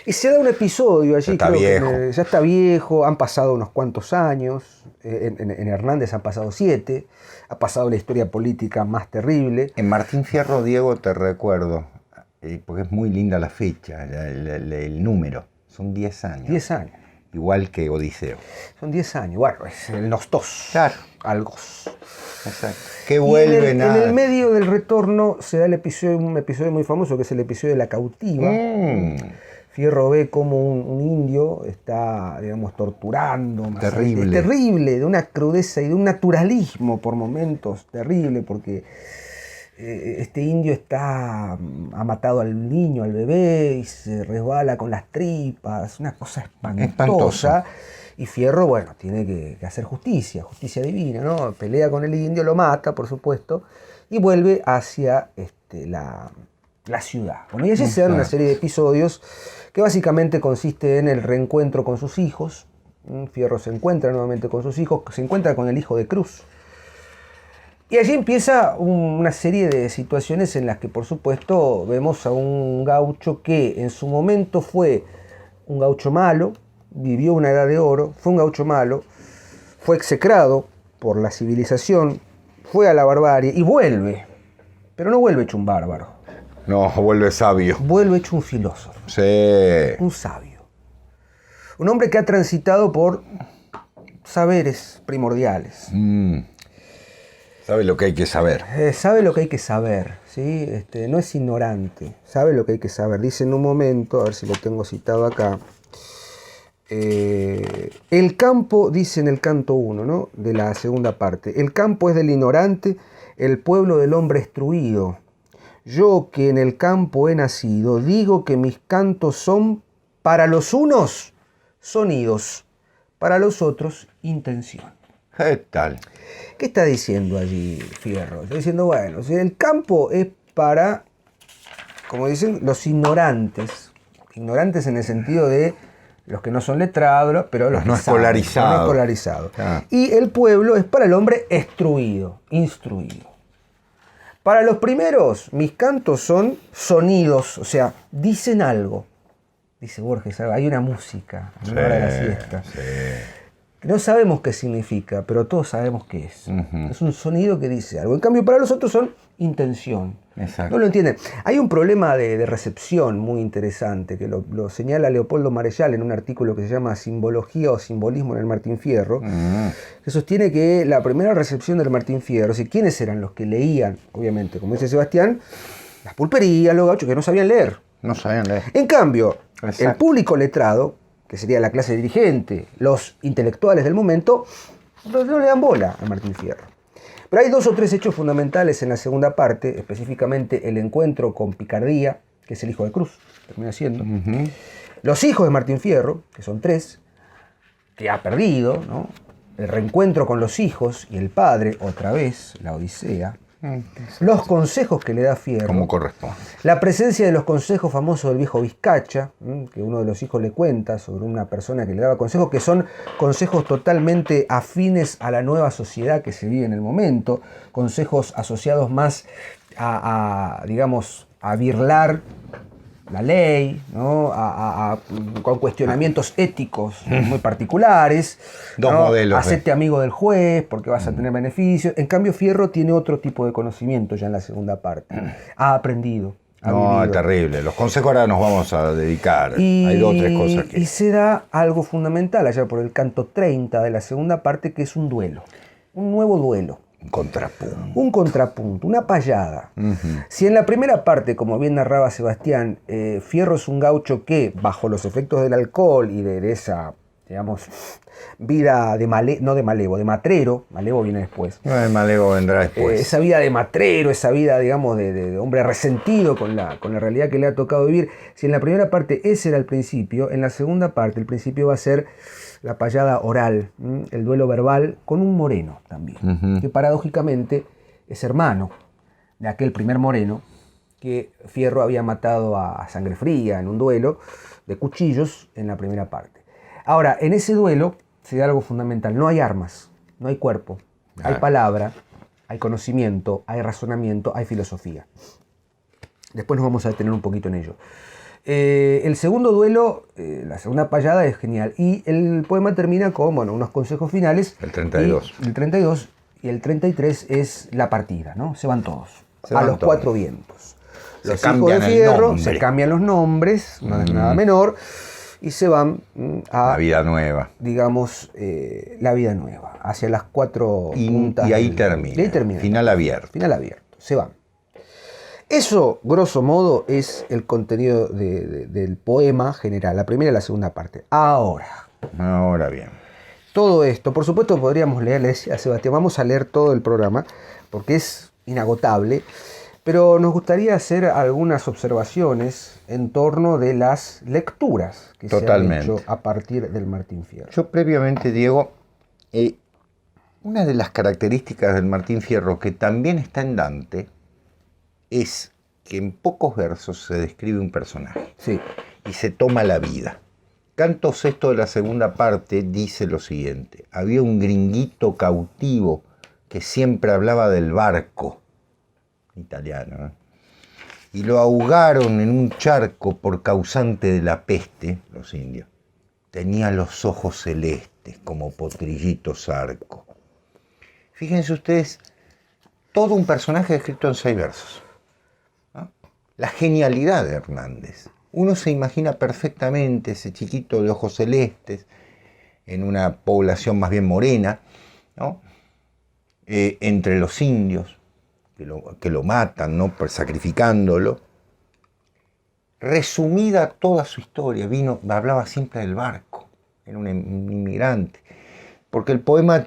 Y se da un episodio allí, ya está viejo, han pasado unos cuantos años, en Hernández han pasado 7, ha pasado la historia política más terrible. En Martín Fierro, Diego, te recuerdo, porque es muy linda la fecha, el número, son 10 años. 10 años. Igual que Odiseo. Son 10 años, bueno, es el Nostos. Claro. Algos. Exacto. Que vuelven en el medio del retorno se da un episodio muy famoso, que es el episodio de la cautiva. Fierro ve como un indio está, digamos, torturando. Terrible. Terrible, de una crudeza y de un naturalismo por momentos terrible, porque este indio ha matado al niño, al bebé, y se resbala con las tripas, una cosa espantosa. Y Fierro, bueno, tiene que hacer justicia divina, ¿no? Pelea con el indio, lo mata, por supuesto, y vuelve hacia la ciudad. Bueno, y allí se dan una serie de episodios que básicamente consiste en el reencuentro con sus hijos. Fierro se encuentra nuevamente con sus hijos, se encuentra con el hijo de Cruz. Y allí empieza una serie de situaciones en las que, por supuesto, vemos a un gaucho que en su momento fue un gaucho malo, vivió una edad de oro, fue un gaucho malo, fue execrado por la civilización, fue a la barbarie y vuelve. Pero no vuelve hecho un bárbaro. No, vuelve sabio. Vuelve hecho un filósofo. Sí. Un sabio. Un hombre que ha transitado por saberes primordiales. Sabe lo que hay que saber. Sabe lo que hay que saber, ¿sí? No es ignorante, sabe lo que hay que saber. Dice en un momento, a ver si lo tengo citado acá, el campo, dice en el canto 1, ¿no? De la segunda parte, el campo es del ignorante, el pueblo del hombre instruido. Yo que en el campo he nacido, digo que mis cantos son para los unos sonidos, para los otros intención. ¿Qué tal? ¿Qué está diciendo allí Fierro? Está diciendo, bueno, si el campo es para, como dicen, los ignorantes. Ignorantes en el sentido de los que no son letrados, pero los no escolarizados. Ah. Y el pueblo es para el hombre instruido. Para los primeros, mis cantos son sonidos, o sea, dicen algo. Dice Borges, hay una música a la hora de la siesta. Sí. No sabemos qué significa, pero todos sabemos qué es. Es un sonido que dice algo. En cambio, para los otros son intención. Exacto. No lo entienden. Hay un problema de recepción muy interesante que lo señala Leopoldo Marechal en un artículo que se llama Simbología o Simbolismo en el Martín Fierro, que sostiene que la primera recepción del Martín Fierro, ¿quiénes eran los que leían? Obviamente, como dice Sebastián, las pulperías, los gauchos que no sabían leer. No sabían leer. En cambio, el público letrado, que sería la clase dirigente, los intelectuales del momento, no le dan bola a Martín Fierro. Pero hay 2 o 3 hechos fundamentales en la segunda parte, específicamente el encuentro con Picardía, que es el hijo de Cruz, termina siendo. Los hijos de Martín Fierro, que son 3, que ha perdido, ¿no? El reencuentro con los hijos y el padre, otra vez, la Odisea. Los consejos que le da Fierro. Como corresponde. La presencia de los consejos famosos del viejo Vizcacha, que uno de los hijos le cuenta sobre una persona que le daba consejos, que son consejos totalmente afines a la nueva sociedad que se vive en el momento, consejos asociados más a digamos, a birlar la ley, ¿no? Con cuestionamientos éticos muy particulares. Dos ¿no? modelos. Hacete amigo del juez porque vas a tener beneficios. En cambio, Fierro tiene otro tipo de conocimiento ya en la segunda parte. Ha aprendido. No, es terrible. Los consejos ahora nos vamos a dedicar. Hay 2 o 3 cosas que... Y se da algo fundamental allá por el canto 30 de la segunda parte, que es un duelo. Un nuevo duelo. Un contrapunto, una payada. Si en la primera parte, como bien narraba Sebastián, Fierro es un gaucho que, bajo los efectos del alcohol y de esa digamos, vida de no de malevo, de matrero. Malevo viene después. No, el malevo vendrá después. Esa vida de matrero, esa vida, digamos, de hombre resentido con la realidad que le ha tocado vivir. Si en la primera parte ese era el principio, en la segunda parte el principio va a ser la payada oral, el duelo verbal con un moreno también, que paradójicamente es hermano de aquel primer moreno que Fierro había matado a sangre fría en un duelo de cuchillos en la primera parte. Ahora, en ese duelo se da algo fundamental: no hay armas, no hay cuerpo, hay palabra, hay conocimiento, hay razonamiento, hay filosofía. Después nos vamos a detener un poquito en ello. El segundo duelo, la segunda payada es genial, y el poema termina con unos consejos finales. El 32. El 32 y el 33 es la partida, ¿no? Se van todos, Se van a los todos. 4 vientos. Se Los hijos cambian de el Fierro nombre. se cambian los nombres, no es nada menor, y se van a La vida nueva. digamos, la vida nueva, hacia las 4 puntas. Y ahí termina. Y ahí termina. Final abierto. Final abierto, se van. Eso, grosso modo, es el contenido del poema general, la primera y la segunda parte. Ahora bien. todo esto, por supuesto podríamos leer, le decía a Sebastián, vamos a leer todo el programa, porque es inagotable, pero nos gustaría hacer algunas observaciones en torno de las lecturas que Totalmente. se han hecho a partir del Martín Fierro. Yo previamente, Diego, una de las características del Martín Fierro que también está en Dante es que en pocos versos se describe un personaje Sí, y se toma la vida. Canto sexto de la segunda parte dice lo siguiente: había un gringuito cautivo que siempre hablaba del barco, italiano, ¿eh? Y lo ahogaron en un charco por causante de la peste, los indios. Tenía los ojos celestes como potrillito zarco. Fíjense ustedes, todo un personaje escrito en 6 versos, ¿no? La genialidad de Hernández. Uno se imagina perfectamente ese chiquito de ojos celestes en una población más bien morena, ¿no? Entre los indios que lo matan, ¿no? Sacrificándolo. Resumida toda su historia, hablaba siempre del barco, era un inmigrante, porque el poema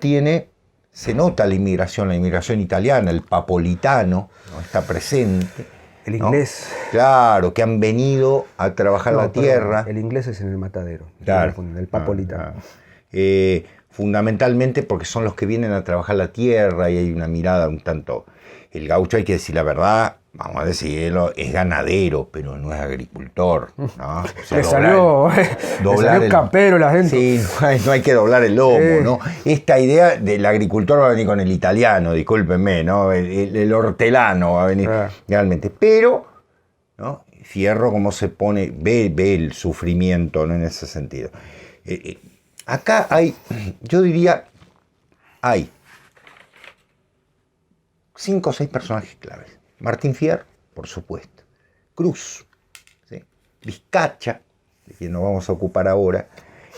se nota la inmigración italiana, el papolitano, ¿no? Está presente. el ¿no? inglés. Claro, que han venido a trabajar la perdón, tierra. el inglés es en el matadero, Claro. el papolitano. Fundamentalmente porque son los que vienen a trabajar la tierra y hay una mirada un tanto... El gaucho, hay que decir la verdad, vamos a decirlo, es ganadero, pero no es agricultor, ¿no? O sea, Le salió campero la gente. Sí, no hay que doblar el lomo, ¿no? Esta idea del agricultor va a venir con el italiano, discúlpenme, ¿no? El hortelano va a venir realmente. Pero, ¿no? Fierro, como se pone, ve el sufrimiento, ¿no? En ese sentido. Acá yo diría, hay 5 o 6 personajes claves. Martín Fierro, por supuesto. Cruz, ¿sí? Vizcacha, de quien nos vamos a ocupar ahora.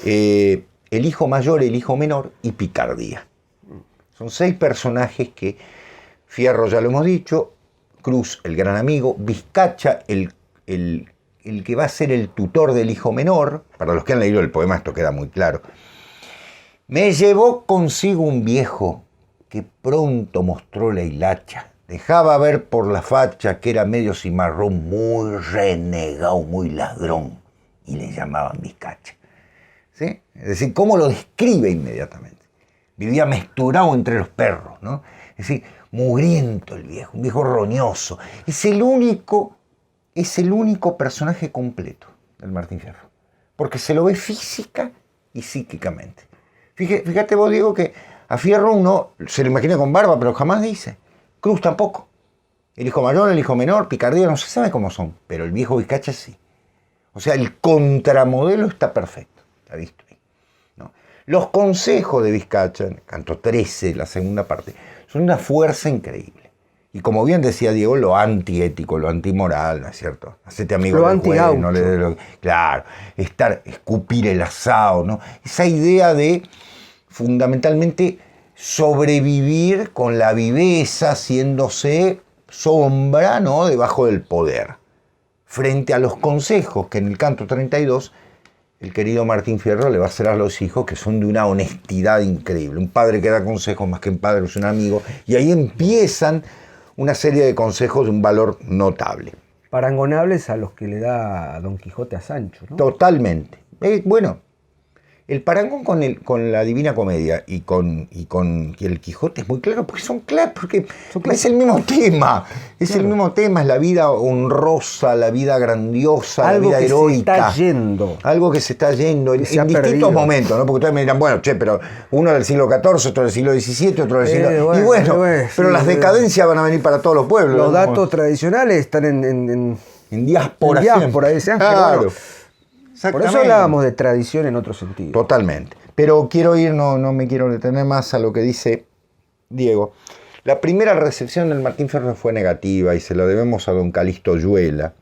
El hijo mayor, el hijo menor y Picardía. Son 6 personajes que Fierro ya lo hemos dicho. Cruz, el gran amigo. Vizcacha, el que va a ser el tutor del hijo menor. Para los que han leído el poema esto queda muy claro. Me llevó consigo un viejo que pronto mostró la hilacha. Dejaba ver por la facha que era medio cimarrón, muy renegado, muy ladrón. Y le llamaban Vizcacha. ¿Sí? Es decir, cómo lo describe inmediatamente. Vivía mesturado entre los perros, ¿no? Es decir, mugriento el viejo, un viejo roñoso. Es el único personaje completo del Martín Fierro. Porque se lo ve física y psíquicamente. Fíjate vos, Diego, que a Fierro uno se lo imagina con barba, pero jamás dice. Cruz tampoco. El hijo mayor, el hijo menor, Picardía, no se sabe cómo son, pero el viejo Vizcacha sí. O sea, el contramodelo está perfecto, está visto ahí, ¿no? Los consejos de Vizcacha, en canto 13, la segunda parte, son una fuerza increíble. Y como bien decía Diego, lo antiético, lo antimoral, ¿no es cierto? Hacete amigo Lo del juez, anti-gaucho. no le dé lo... Claro, escupir el asado, ¿no? Esa idea de, fundamentalmente, sobrevivir con la viveza, haciéndose sombra, ¿no? Debajo del poder. Frente a los consejos que en el canto 32 el querido Martín Fierro le va a hacer a los hijos que son de una honestidad increíble. Un padre que da consejos más que un padre es un amigo. Y ahí empiezan una serie de consejos de un valor notable. Parangonables a los que le da Don Quijote a Sancho, ¿no? Totalmente. Bueno, el parangón con la Divina Comedia y con el Quijote es muy claro, porque son claros, porque es el mismo tema. Es el mismo tema, es la vida honrosa, la vida grandiosa, algo la vida heroica. Se está yendo. Algo que se está yendo en distintos momentos, ¿no? Porque ustedes me dirán, bueno, pero uno del siglo XIV, otro del siglo XVII, otro del siglo... y bueno, pero las decadencias van a venir para todos los pueblos. Los datos tradicionales están en diáspora. En diáspora, ese Ángel, claro. Bueno, por eso hablábamos de tradición en otro sentido. Totalmente. Pero quiero ir, no me quiero detener más a lo que dice Diego. La primera recepción del Martín Fierro fue negativa y se la debemos a don Calixto Oyuela.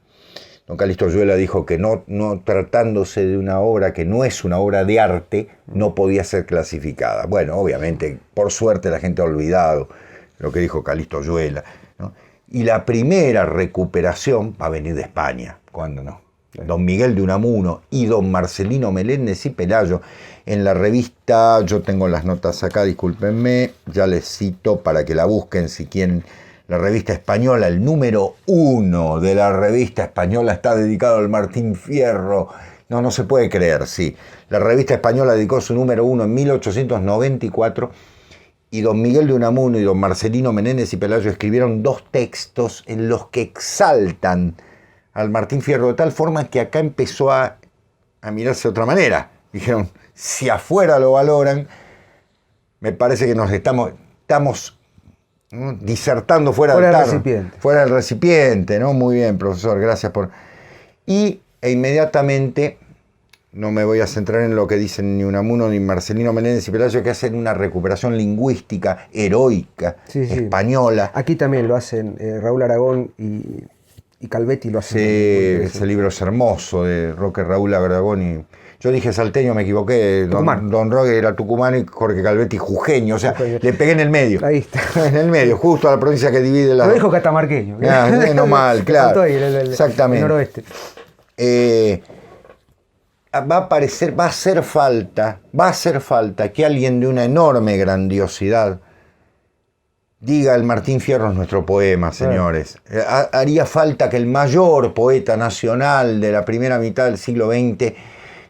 Don Calixto Oyuela dijo que no tratándose de una obra que no es una obra de arte, no podía ser clasificada. Bueno, obviamente, por suerte la gente ha olvidado lo que dijo Calixto Oyuela, ¿no? Y la primera recuperación va a venir de España, ¿cuándo no? Don Miguel de Unamuno y don Marcelino Meléndez y Pelayo. En la revista, yo tengo las notas acá, discúlpenme, ya les cito para que la busquen si quieren. La revista española, el número 1 de la revista española está dedicado al Martín Fierro. No se puede creer, sí. La revista española dedicó su número 1 en 1894 y don Miguel de Unamuno y don Marcelino Menéndez y Pelayo escribieron 2 textos en los que exaltan al Martín Fierro de tal forma que acá empezó a mirarse de otra manera. Dijeron, si afuera lo valoran, me parece que nos estamos ¿no? disertando fuera del recipiente. Fuera del recipiente, ¿no? Muy bien, profesor, gracias por... E inmediatamente, no me voy a centrar en lo que dicen ni Unamuno ni Marcelino Menéndez y Pelayo, que hacen una recuperación lingüística heroica, española. Aquí también lo hacen Raúl Aragón y Calvetti lo hacen. Sí, ese libro es hermoso de Roque Raúl Aragón y... Yo dije salteño, me equivoqué. Don Roque era tucumano y Jorge Calvetti jujeño. O sea, le pegué en el medio. Ahí está. En el medio, justo a la provincia que divide la... Lo dijo catamarqueño. No mal, claro. Ahí, exactamente. El noroeste. Va a hacer falta que alguien de una enorme grandiosidad diga el Martín Fierro es nuestro poema, señores. Haría falta que el mayor poeta nacional de la primera mitad del siglo XX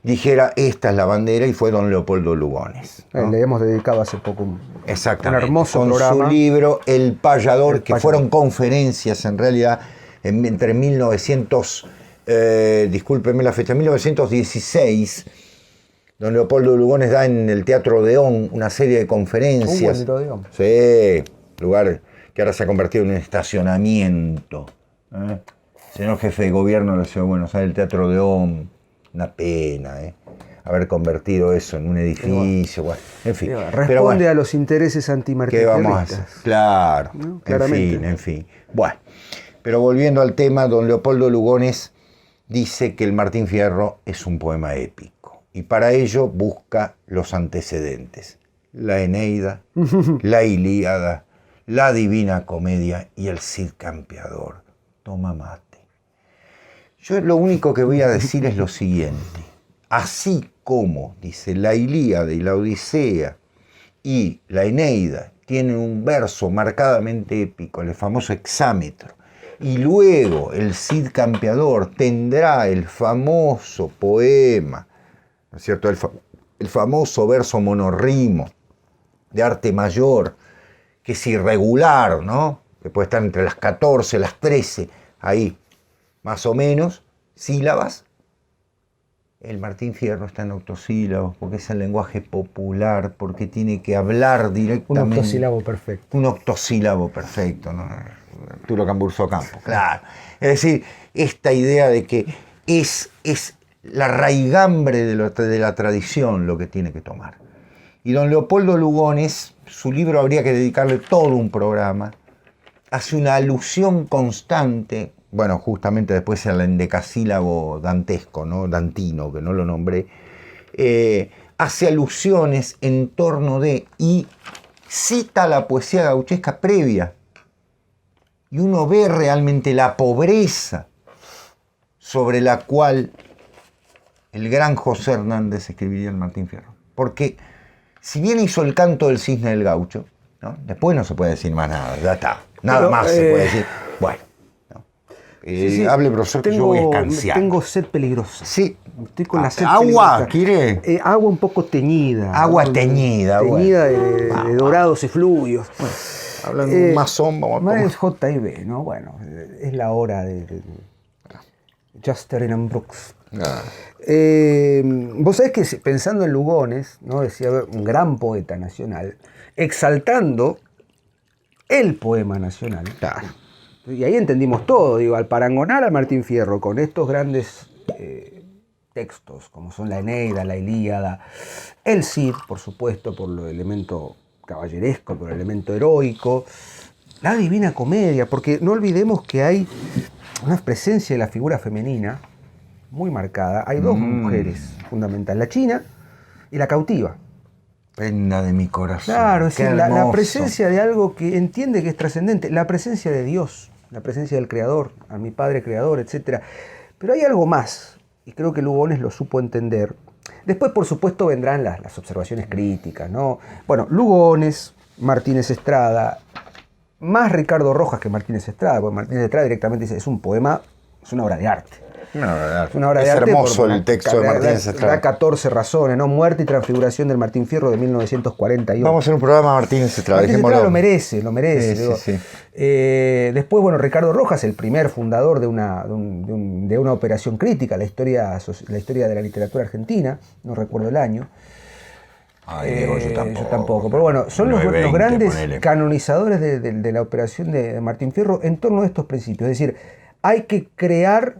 dijera, esta es la bandera, y fue don Leopoldo Lugones, ¿no? Le hemos dedicado hace poco un hermoso programa. Con su libro El Payador, que fueron conferencias en realidad entre 1916, don Leopoldo Lugones da en el Teatro Odeón una serie de conferencias. Odeón. Sí, lugar que ahora se ha convertido en un estacionamiento. Señor jefe de gobierno de la Ciudad de Buenos Aires, el Teatro Odeón, una pena, haber convertido eso en un edificio. Bueno, en fin. Responde a los intereses antimartinfierristas. ¿Qué vamos a hacer? Claro, ¿no? En fin. Bueno, pero volviendo al tema, don Leopoldo Lugones dice que el Martín Fierro es un poema épico y para ello busca los antecedentes: la Eneida, la Ilíada, la Divina Comedia y el Cid Campeador. Toma mate. Yo lo único que voy a decir es lo siguiente: así como, dice, la Ilíada y la Odisea y la Eneida tienen un verso marcadamente épico, el famoso hexámetro, y luego el Cid Campeador tendrá el famoso poema, ¿no es cierto?, el famoso verso monorrimo de arte mayor, que es irregular, ¿no?, que puede estar entre las 14, las 13, ahí, más o menos, sílabas. El Martín Fierro está en octosílabos porque es el lenguaje popular, porque tiene que hablar directamente. Un octosílabo perfecto. Un octosílabo perfecto, ¿no? Arturo Camburzo Campo, claro. Es decir, esta idea de que es la raigambre de la tradición lo que tiene que tomar. Y don Leopoldo Lugones, su libro habría que dedicarle todo un programa, hace una alusión constante, bueno, justamente después al endecasílabo dantesco, ¿no? Dantino, que no lo nombré, hace alusiones en torno de, y cita la poesía gauchesca previa, y uno ve realmente la pobreza sobre la cual el gran José Hernández escribiría el Martín Fierro. Porque si bien hizo el canto del cisne del gaucho, ¿no? Después no se puede decir más nada, ya está. Nada Pero, más se puede decir. Bueno. ¿No? Sí. Hable, profesor, que yo voy a escanciar. Tengo sed peligrosa. Sí. Estoy con la sed agua, peligrosa. ¿quiere? Agua un poco teñida. Agua ¿no? teñida. Teñida bueno. de dorados efluvios. Bueno, hablando más sombra. Más JIB, ¿no? Bueno, es la hora de Justerin and Brooks. Vos sabés que pensando en Lugones, ¿no? Decía un gran poeta nacional, exaltando el poema nacional. Claro. Y ahí entendimos todo, digo, al parangonar a Martín Fierro con estos grandes textos, como son la Eneida, la Ilíada, el Cid, por supuesto, por el elemento caballeresco, por el elemento heroico, la Divina Comedia, porque no olvidemos que hay una presencia de la figura femenina muy marcada. Hay dos mujeres fundamentales, la china y la cautiva. Prenda de mi corazón. Claro, es decir, la presencia de algo que entiende que es trascendente, la presencia de Dios, la presencia del Creador, a mi Padre Creador, etc. Pero hay algo más, y creo que Lugones lo supo entender. Después, por supuesto, vendrán las observaciones críticas, ¿no? Bueno, Lugones, Martínez Estrada, más Ricardo Rojas que Martínez Estrada, porque Martínez Estrada directamente dice, es un poema, es una obra de arte. Es hermoso el texto de Martínez Estrada. Da 14 razones, ¿no? Muerte y transfiguración del Martín Fierro de 1941. Vamos a hacer un programa Martínez Estrada. Martínez Estrada lo merece. Sí, sí. Después, bueno, Ricardo Rojas, el primer fundador de una operación crítica, la historia de la literatura argentina, no recuerdo el año. Diego, yo tampoco. Pero bueno, son los grandes ponele. Canonizadores de la operación de Martín Fierro en torno a estos principios. Es decir, hay que crear,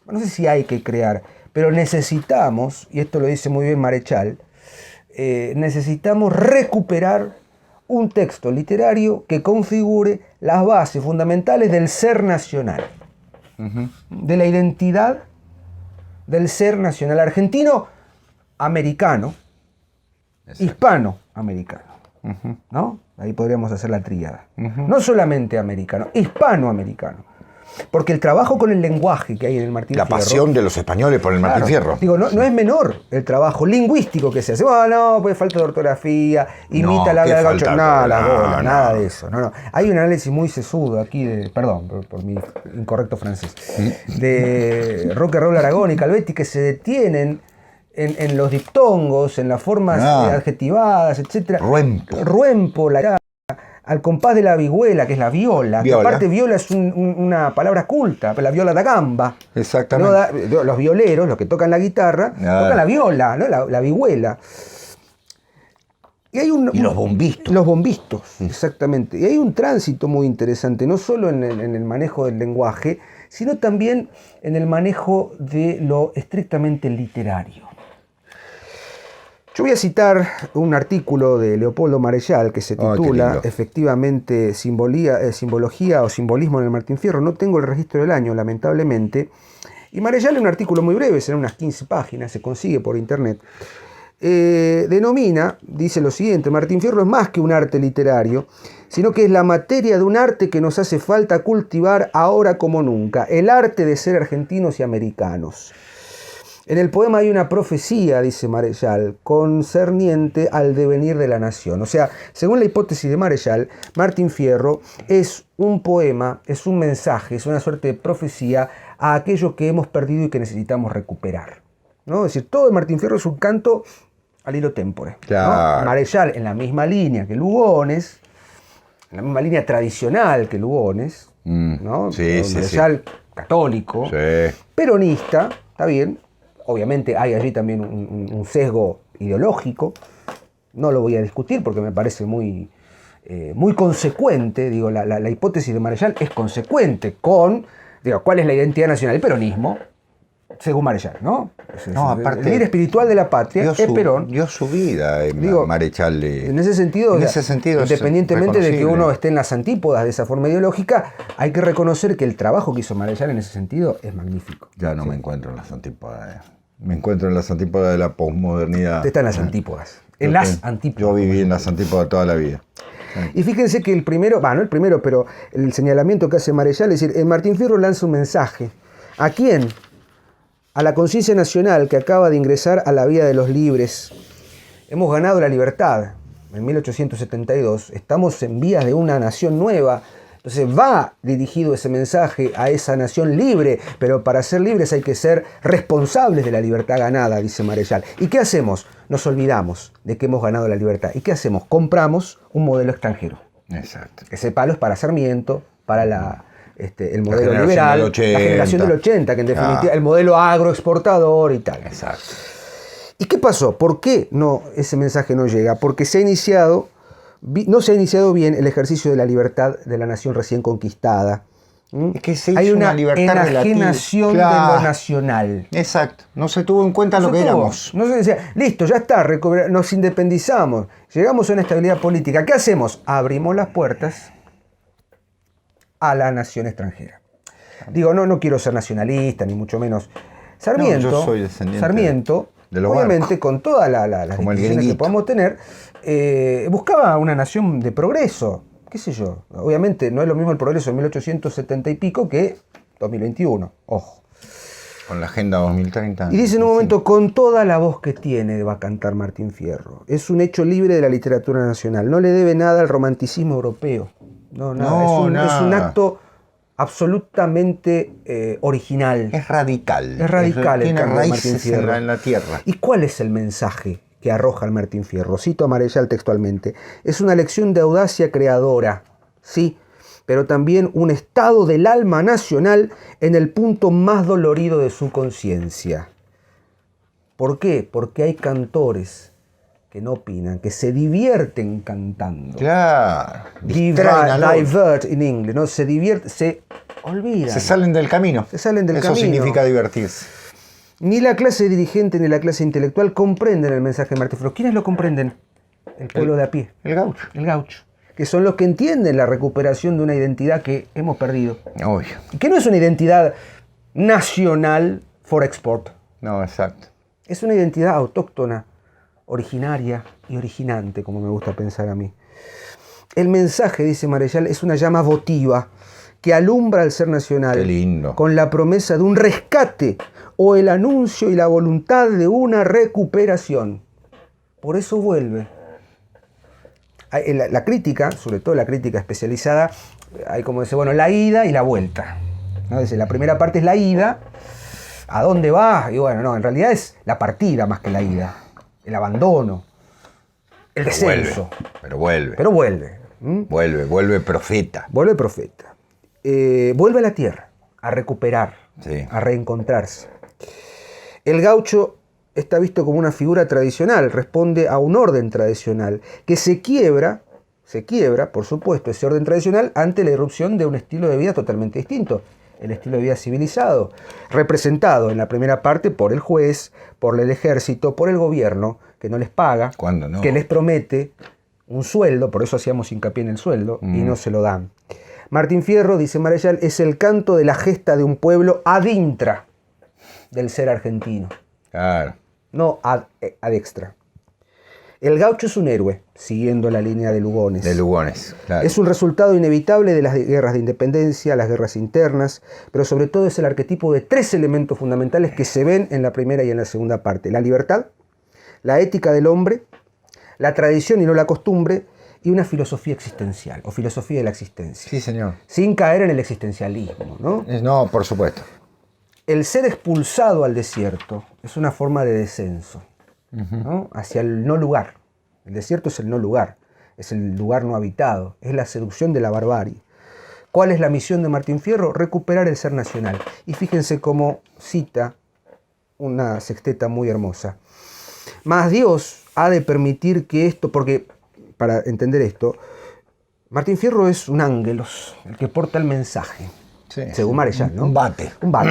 no sé si hay que crear, pero necesitamos, y esto lo dice muy bien Marechal, necesitamos recuperar un texto literario que configure las bases fundamentales del ser nacional, de la identidad del ser nacional argentino, americano, hispanoamericano, ¿no? Ahí podríamos hacer la tríada. No solamente americano, hispanoamericano. Porque el trabajo con el lenguaje que hay en el Martín La Fierro... pasión de los españoles por el Martín Fierro. Digo, no es menor el trabajo lingüístico que se hace. No, pues falta de ortografía, imita la habla del gaucho. Nada de eso. No. Hay un análisis muy sesudo aquí, perdón por mi incorrecto francés, de Roque Roble Aragón y Calvetti, que se detienen en los diptongos, en las formas adjetivadas, etc. Ruempo, al compás de la vihuela, que es la viola. Que aparte viola es una palabra culta, la viola da gamba. Exactamente. Los violeros, los que tocan la guitarra, tocan la viola, ¿no? la vihuela. Y los bombistos. Los bombistos, exactamente. Y hay un tránsito muy interesante, no solo en el manejo del lenguaje, sino también en el manejo de lo estrictamente literario. Yo voy a citar un artículo de Leopoldo Marechal que se titula efectivamente Simbología o Simbolismo en el Martín Fierro. No tengo el registro del año, lamentablemente. Y Marechal, en un artículo muy breve, serán unas 15 páginas, se consigue por internet, dice lo siguiente: Martín Fierro es más que un arte literario, sino que es la materia de un arte que nos hace falta cultivar ahora como nunca, el arte de ser argentinos y americanos. En el poema hay una profecía, dice Marechal, concerniente al devenir de la nación. O sea, según la hipótesis de Marechal, Martín Fierro es un poema, es un mensaje, es una suerte de profecía a aquello que hemos perdido y que necesitamos recuperar, ¿no? Es decir, todo de Martín Fierro es un canto al hilo tempore. Claro. ¿No? Marechal, en la misma línea que Lugones, en la misma línea tradicional que Lugones, ¿no? Marechal católico, peronista, está bien. Obviamente hay allí también un sesgo ideológico, no lo voy a discutir porque me parece muy consecuente. Digo, la hipótesis de Marechal es consecuente con, cuál es la identidad nacional. El peronismo, según Marechal, ¿no? Aparte, el líder espiritual de la patria es Perón. Dio su vida Marechal. En ese sentido, independientemente de que uno esté en las antípodas de esa forma ideológica, hay que reconocer que el trabajo que hizo Marechal en ese sentido es magnífico. Ya no me encuentro en las antípodas. Me encuentro en las antípodas de la posmodernidad. Usted está en las antípodas. En las antípodas. Yo viví en las antípodas toda la vida. Y fíjense que pero el señalamiento que hace Marechal es decir, Martín Fierro lanza un mensaje. ¿A quién? a la conciencia nacional que acaba de ingresar a la vida de los libres. Hemos ganado la libertad en 1872, estamos en vías de una nación nueva. Entonces va dirigido ese mensaje a esa nación libre, pero para ser libres hay que ser responsables de la libertad ganada, dice Marechal. ¿Y qué hacemos? Nos olvidamos de que hemos ganado la libertad. ¿Y qué hacemos? Compramos un modelo extranjero. Exacto. Ese palo es para Sarmiento, para el modelo generación liberal, del 80. la generación del 80, que en definitiva el modelo agroexportador y tal. Exacto. ¿Y qué pasó? ¿Por qué ese mensaje no llega? Porque no se ha iniciado bien el ejercicio de la libertad de la nación recién conquistada. Es que se hizo Hay una libertad enajenación de lo nacional. Exacto. No se tuvo en cuenta lo que éramos. No se decía, listo, ya está, nos independizamos, llegamos a una estabilidad política. ¿Qué hacemos? Abrimos las puertas a la nación extranjera. Digo, no quiero ser nacionalista, ni mucho menos. Sarmiento, yo soy descendiente Sarmiento de los obviamente, barcos. con todas las Como el discusiones que gringuito. podamos tener, buscaba una nación de progreso. ¿Qué sé yo? Obviamente no es lo mismo el progreso en 1870 y pico que 2021. Ojo. Con la Agenda 2030. Y dice en un momento, con toda la voz que tiene, va a cantar Martín Fierro. Es un hecho libre de la literatura nacional. No le debe nada al romanticismo europeo. No, nada. Es un acto absolutamente original. Es radical. Es radical el Tiene cambio de Martín raíces Fierro. en la tierra. ¿Y cuál es el mensaje que arroja el Martín Fierro? Cito a Marechal textualmente. Es una lección de audacia creadora, sí, pero también un estado del alma nacional en el punto más dolorido de su conciencia. ¿Por qué? Porque hay cantores que no opinan, que se divierten cantando. Claro. Distraen al otro. Divert in English, ¿no? Se divierten, se olvidan. Se salen del camino. Se salen del Eso camino. significa divertirse. Ni la clase dirigente ni la clase intelectual comprenden el mensaje de Martín Fierro. ¿Quiénes lo comprenden? El pueblo de a pie. El gaucho. El gaucho. Que son los que entienden la recuperación de una identidad que hemos perdido. Obvio. Y que no es una identidad nacional for export. No, exacto. Es una identidad autóctona, originaria y originante, como me gusta pensar a mí. El mensaje, dice Marechal, es una llama votiva que alumbra al ser nacional. Qué lindo. Con la promesa de un rescate o el anuncio y la voluntad de una recuperación. Por eso vuelve. La crítica, sobre todo la crítica especializada, hay como dice, bueno, la ida y la vuelta. ¿No? Dice, la primera parte es la ida, ¿a dónde vas? Y bueno, no, en realidad es la partida más que la ida, el abandono, el descenso. Pero vuelve. Pero vuelve. Vuelve profeta. Vuelve profeta. Vuelve a la tierra, a recuperar, Sí. a reencontrarse. El gaucho está visto como una figura tradicional, responde a un orden tradicional, que se quiebra, por supuesto, ese orden tradicional ante la irrupción de un estilo de vida totalmente distinto, el estilo de vida civilizado, representado en la primera parte por el juez, por el ejército, por el gobierno, que no les paga, ¿Cuándo no? que les promete un sueldo, por eso hacíamos hincapié en el sueldo, y no se lo dan. Martín Fierro, dice Marechal, es el canto de la gesta de un pueblo ad intra del ser argentino. Claro. No ad extra. El gaucho es un héroe, siguiendo la línea de Lugones. De Lugones, claro. Es un resultado inevitable de las guerras de independencia, las guerras internas, pero sobre todo es el arquetipo de tres elementos fundamentales que se ven en la primera y en la segunda parte. La libertad, la ética del hombre, la tradición y no la costumbre, y una filosofía existencial, o filosofía de la existencia. Sí, señor. Sin caer en el existencialismo, ¿no? No, por supuesto. El ser expulsado al desierto es una forma de descenso, ¿no? Hacia el no lugar. El desierto es el no lugar, es el lugar no habitado, es la seducción de la barbarie. ¿Cuál es la misión de Martín Fierro? Recuperar el ser nacional. Y fíjense cómo cita una sexteta muy hermosa. Mas Dios ha de permitir que esto, porque para entender esto, Martín Fierro es un ángelos, el que porta el mensaje. Sí, Según Marechal, ¿no? Un bate. Un bate.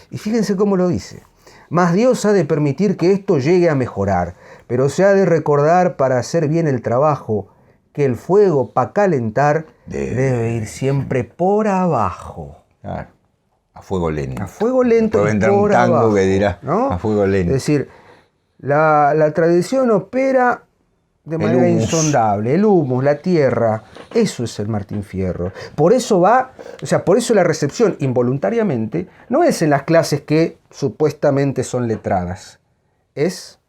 Y fíjense cómo lo dice. Mas Dios ha de permitir que esto llegue a mejorar, pero se ha de recordar para hacer bien el trabajo que el fuego para calentar debe ir siempre por abajo. Claro. A fuego lento. A fuego lento Después y vendrá un por tango abajo, que dirá, ¿no? a fuego lento. Es decir, la tradición opera de manera humus. insondable, el humus, la tierra, eso es el Martín Fierro. Por eso por eso la recepción involuntariamente no es en las clases que supuestamente son letradas, es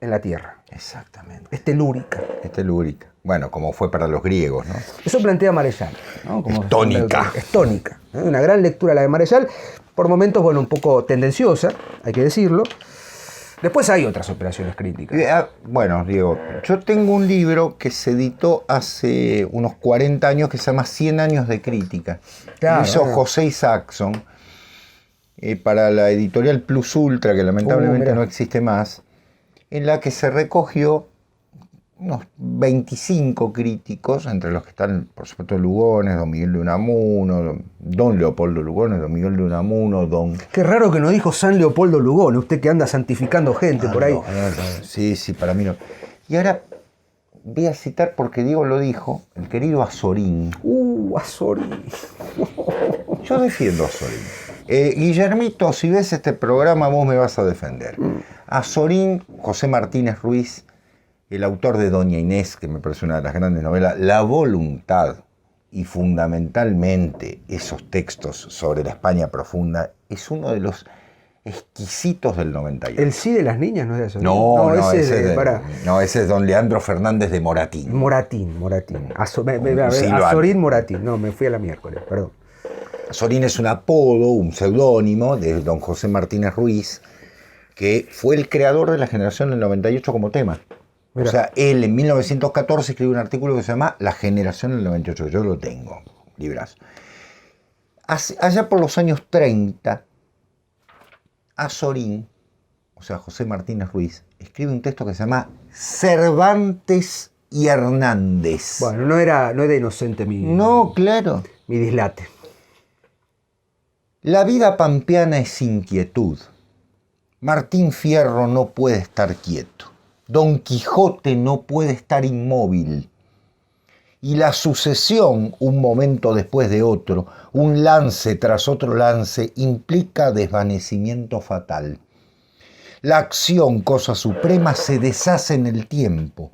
en la tierra. Exactamente. Es telúrica. Es telúrica. Bueno, como fue para los griegos, ¿no? Eso plantea Marechal, ¿no? Es tónica. Es tónica, ¿no? Una gran lectura la de Marechal, por momentos, bueno, un poco tendenciosa, hay que decirlo. Después hay otras operaciones críticas. Bueno, Diego, yo tengo un libro que se editó hace unos 40 años que se llama 100 años de crítica. Claro, Lo hizo José Isaacson para la editorial Plus Ultra, que lamentablemente no existe más, en la que se recogió unos 25 críticos, entre los que están, por supuesto, Lugones, don Miguel de Unamuno, don Leopoldo Lugones, don Miguel de Unamuno, don... Qué raro que no dijo San Leopoldo Lugones, usted que anda santificando gente por ahí. No. Sí, para mí no. Y ahora voy a citar, porque Diego lo dijo, el querido Azorín. Azorín. Yo defiendo a Azorín. Guillermito, si ves este programa, vos me vas a defender. Azorín, José Martínez Ruiz, el autor de Doña Inés, que me parece una de las grandes novelas, La Voluntad, y fundamentalmente esos textos sobre la España profunda, es uno de los exquisitos del 98. ¿El sí de las niñas no es de Azorín? Ese es don Leandro Fernández de Moratín. Moratín. Azorín Moratín. No, me fui a la miércoles, perdón. Azorín es un apodo, un seudónimo de don José Martínez Ruiz, que fue el creador de la generación del 98 como tema. Mirá. O sea, él en 1914 escribió un artículo que se llama La generación del 98. Yo lo tengo, librazo. Allá por los años 30, Azorín, o sea, José Martínez Ruiz, escribe un texto que se llama Cervantes y Hernández. Bueno, no era inocente mi dislate. La vida pampeana es inquietud. Martín Fierro no puede estar quieto. Don Quijote no puede estar inmóvil. Y la sucesión, un momento después de otro, un lance tras otro lance, implica desvanecimiento fatal. La acción, cosa suprema, se deshace en el tiempo,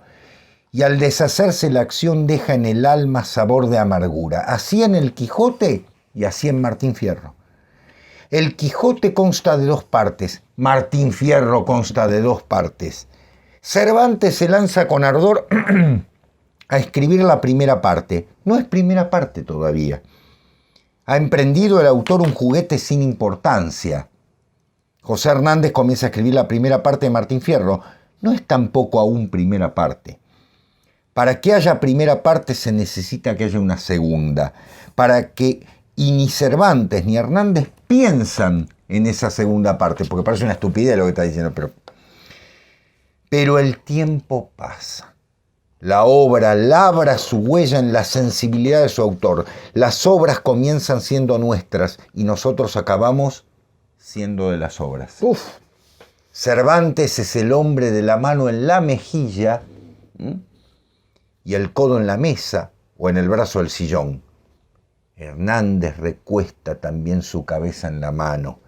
y al deshacerse la acción deja en el alma sabor de amargura. Así en el Quijote y así en Martín Fierro. El Quijote consta de dos partes, Martín Fierro consta de dos partes. Cervantes se lanza con ardor a escribir la primera parte. No es primera parte todavía. Ha emprendido el autor un juguete sin importancia. José Hernández comienza a escribir la primera parte de Martín Fierro. No es tampoco aún primera parte. Para que haya primera parte se necesita que haya una segunda. Para que ni Cervantes ni Hernández piensan en esa segunda parte, porque parece una estupidez lo que está diciendo, pero el tiempo pasa. La obra labra su huella en la sensibilidad de su autor. Las obras comienzan siendo nuestras y nosotros acabamos siendo de las obras. Cervantes es el hombre de la mano en la mejilla y el codo en la mesa o en el brazo del sillón. Hernández recuesta también su cabeza en la mano.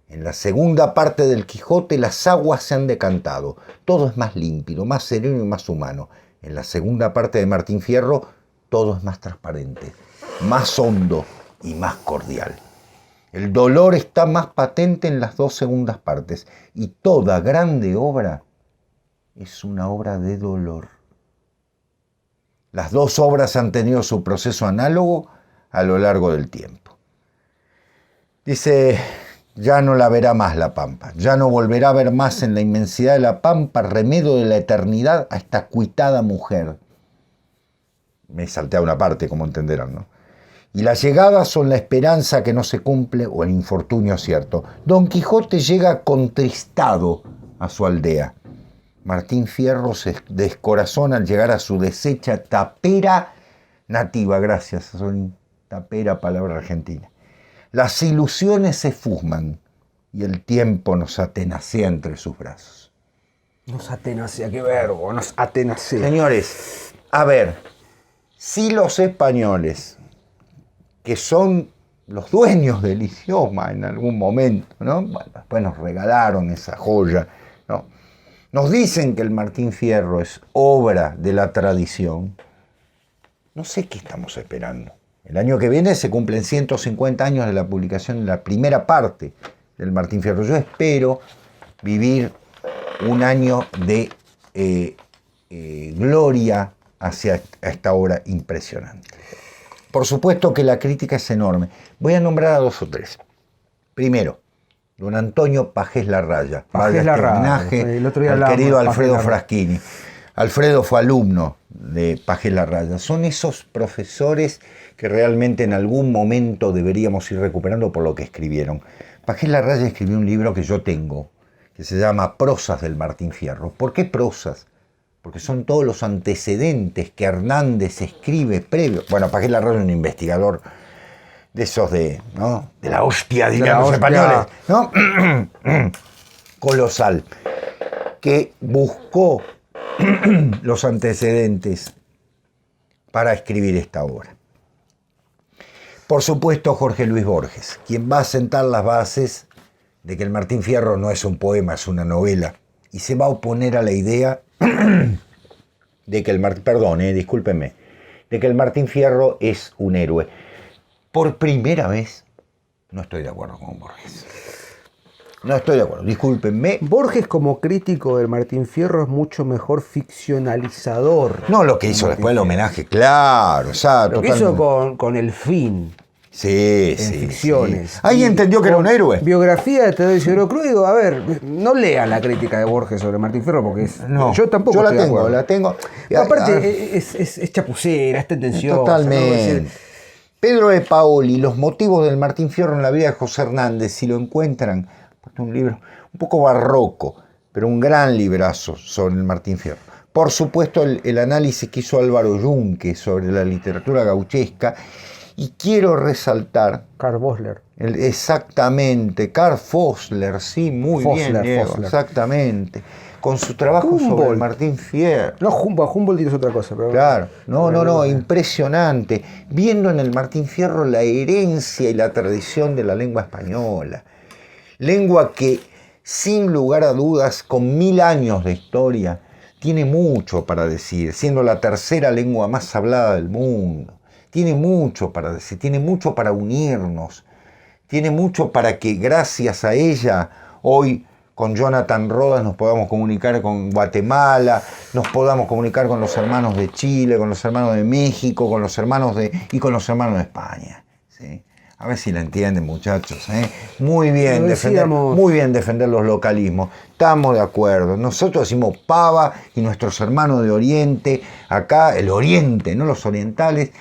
En la segunda parte del Quijote las aguas se han decantado. Todo es más límpido, más sereno y más humano. En la segunda parte de Martín Fierro todo es más transparente, más hondo y más cordial. El dolor está más patente en las dos segundas partes y toda grande obra es una obra de dolor. Las dos obras han tenido su proceso análogo a lo largo del tiempo. Dice, ya no la verá más la pampa, ya no volverá a ver más en la inmensidad de la pampa remedio de la eternidad a esta cuitada mujer. Me salté a una parte, como entenderán, ¿no? Y las llegadas son la esperanza que no se cumple o el infortunio cierto. Don Quijote llega contristado a su aldea. Martín Fierro se descorazona al llegar a su deshecha tapera nativa, gracias, son tapera, palabra argentina. Las ilusiones se fuman y el tiempo nos atenacea entre sus brazos. Nos atenacea, qué verbo, nos atenacea. Señores, a ver, si los españoles, que son los dueños del idioma en algún momento, ¿no? Bueno, después nos regalaron esa joya, ¿no? nos dicen que el Martín Fierro es obra de la tradición, no sé qué estamos esperando. El año que viene se cumplen 150 años de la publicación de la primera parte del Martín Fierro. Yo espero vivir un año de gloria hacia esta obra impresionante. Por supuesto que la crítica es enorme. Voy a nombrar a 2 o 3. Primero, don Antonio Pagés Larraya. Pagés Larraya. Homenaje El otro día al hablábamos querido de Alfredo Pagés Larraya. Fraschini. Alfredo fue alumno de Pagés Larraya. Son esos profesores que realmente en algún momento deberíamos ir recuperando por lo que escribieron. Pagés Larraya escribió un libro que yo tengo, que se llama Prosas del Martín Fierro. ¿Por qué prosas? Porque son todos los antecedentes que Hernández escribe previo. Bueno, Pagés Larraya es un investigador de esos ¿no? De la hostia, dirían los españoles, ¿no? Colosal, que buscó los antecedentes para escribir esta obra. Por supuesto, Jorge Luis Borges, quien va a sentar las bases de que el Martín Fierro no es un poema, es una novela, y se va a oponer a la idea de que de que el Martín Fierro es un héroe. Por primera vez, no estoy de acuerdo con Borges. No estoy de acuerdo, discúlpenme. Borges, como crítico del Martín Fierro, es mucho mejor ficcionalizador. No lo que hizo después el homenaje, claro, exacto. Lo que hizo con El Fin. Sí, en ficciones. Sí. Ahí entendió que era un héroe. Biografía de Teodoro Isidoro Cruz. Digo, a ver, no lean la crítica de Borges sobre Martín Fierro porque es. No, yo tampoco yo estoy de acuerdo. la tengo. Aparte, es chapucera, es tendenciosa. Totalmente. ¿No? Pedro de Paoli, Los motivos del Martín Fierro en la vida de José Hernández, si lo encuentran, un libro un poco barroco, pero un gran librazo sobre el Martín Fierro. Por supuesto, el análisis que hizo Álvaro Yunque sobre la literatura gauchesca. Y quiero resaltar... Karl Vossler. Exactamente, Karl Vossler, sí, muy bien, Diego, Vossler. Exactamente. Con su trabajo sobre el Martín Fierro. No, Humboldt es otra cosa. Pero claro, no, impresionante. Viendo en el Martín Fierro la herencia y la tradición de la lengua española. Lengua que, sin lugar a dudas, con 1000 años de historia, tiene mucho para decir, siendo la tercera lengua más hablada del mundo. Tiene mucho para decir, tiene mucho para unirnos, tiene mucho para que gracias a ella hoy con Jonathan Rodas nos podamos comunicar con Guatemala, nos podamos comunicar con los hermanos de Chile, con los hermanos de México, con los hermanos y con los hermanos de España. ¿Sí? A ver si la entienden, muchachos. Muy bien defender los localismos. Estamos de acuerdo. Nosotros decimos pava y nuestros hermanos de Oriente, acá el Oriente, no los orientales,